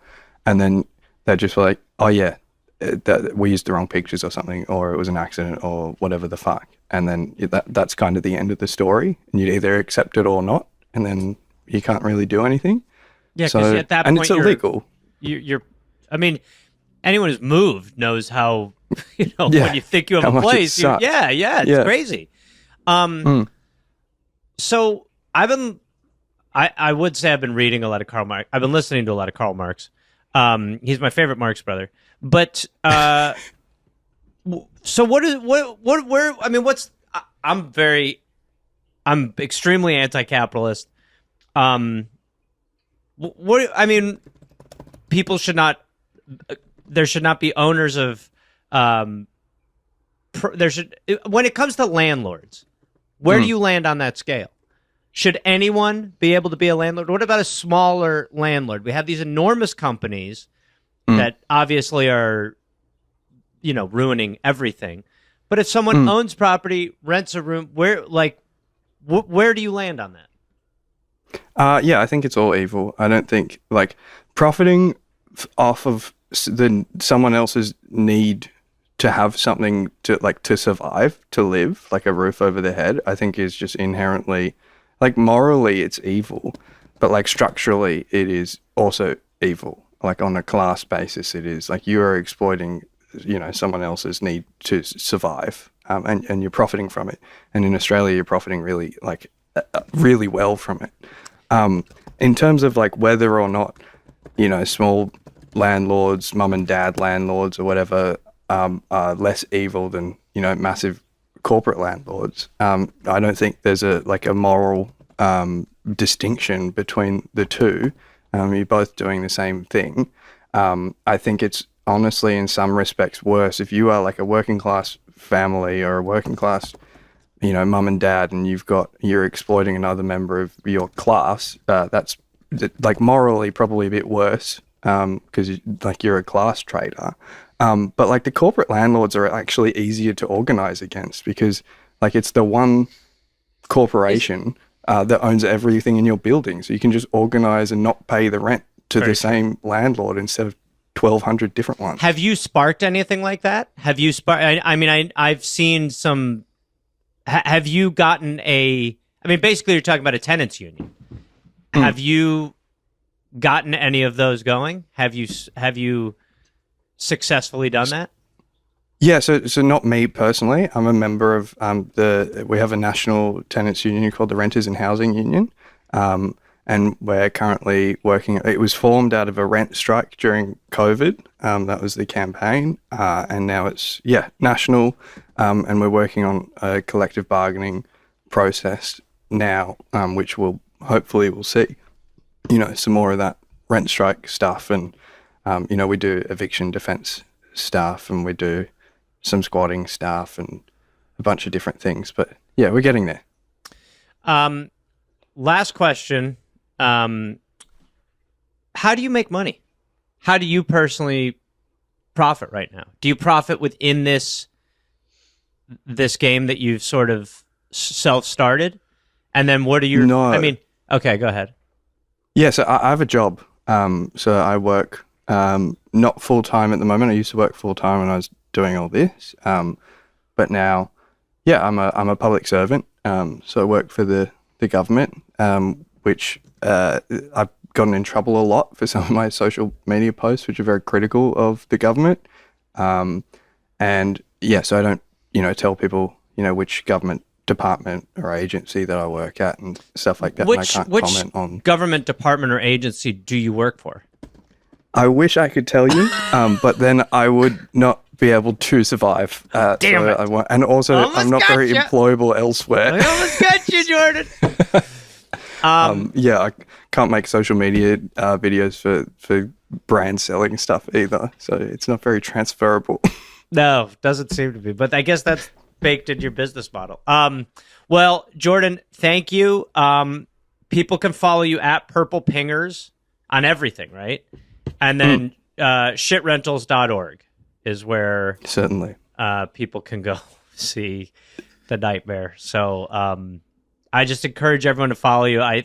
And then they're just like, oh yeah, that we used the wrong pictures or something, or it was an accident or whatever the fuck. And then that's kind of the end of the story, and you either accept it or not, and then you can't really do anything. Yeah, because at that point, and it's illegal. You're, I mean, anyone who's moved knows how, when you think you have a place, it's crazy. So I would say I've been reading a lot of Karl Marx. I've been listening to a lot of Karl Marx. He's my favorite Marx brother. But so I'm extremely anti-capitalist. People should not. There should not be owners of. When it comes to landlords, where do you land on that scale? Should anyone be able to be a landlord? What about a smaller landlord? We have these enormous companies that obviously are, ruining everything. But if someone owns property, rents a room, where do you land on that? Yeah, I think it's all evil. I don't think profiting off of someone else's need to have something to survive, to live, like a roof over their head, I think is just inherently, morally it's evil, but structurally it is also evil. On a class basis, it is you are exploiting, someone else's need to survive, and you're profiting from it. And in Australia, you're profiting really, really well from it. In terms of whether or not, small landlords, mum and dad landlords or whatever, are less evil than, massive corporate landlords. I don't think there's a moral distinction between the two. You're both doing the same thing. I think it's honestly in some respects worse if you are a working class family or a working class, mum and dad, and you're exploiting another member of your class. That's morally probably a bit worse because you're a class traitor. But the corporate landlords are actually easier to organize against because it's the one corporation that owns everything in your building. So you can just organize and not pay the rent to the same landlord instead of 1,200 different ones. Have you sparked anything like that? Have you I've seen some. Have you gotten basically you're talking about a tenants union. Have you gotten any of those going? Have you successfully done that? Yeah, so not me personally. I'm a member of we have a national tenants union called the Renters and Housing Union, and we're currently working. It was formed out of a rent strike during COVID. That was the campaign, and now it's national, and we're working on a collective bargaining process now, which we'll see, some more of that rent strike stuff, and we do eviction defense stuff, and we do some squatting stuff and a bunch of different things. But yeah, we're getting there. Last question. How do you make money? How do you personally profit right now? Do you profit within this game that you've sort of self-started? And then what are your... No. Okay, go ahead. Yeah, so I have a job. So I work not full-time at the moment. I used to work full-time when I was doing all this. But now, I'm a public servant. So I work for the government, which I've gotten in trouble a lot for some of my social media posts, which are very critical of the government. So I don't, tell people, which government department or agency that I work at and stuff like that. And I can't comment on government department or agency do you work for? I wish I could tell you, but then I would not be able to survive. Damn it. And also, I'm not very employable elsewhere. I almost got you, Jordan. I can't make social media videos for brand selling stuff either. So it's not very transferable. No, doesn't seem to be. But I guess that's baked into your business model. Well, Jordan, thank you. People can follow you at Purple Pingers on everything, right? And then shitrentals.org is where certainly people can go see the nightmare. So I just encourage everyone to follow you. I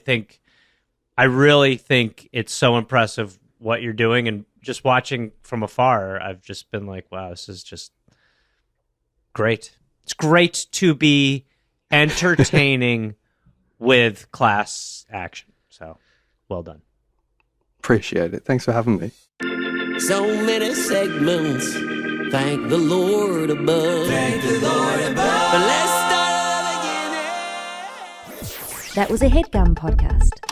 really think it's so impressive what you're doing, and just watching from afar, I've just been like, wow, this is just great. It's great to be entertaining with class action. So, well done. Appreciate it. Thanks for having me. So many segments. Thank the Lord above. Thank the Lord above. But let's start again. That was a Headgum podcast.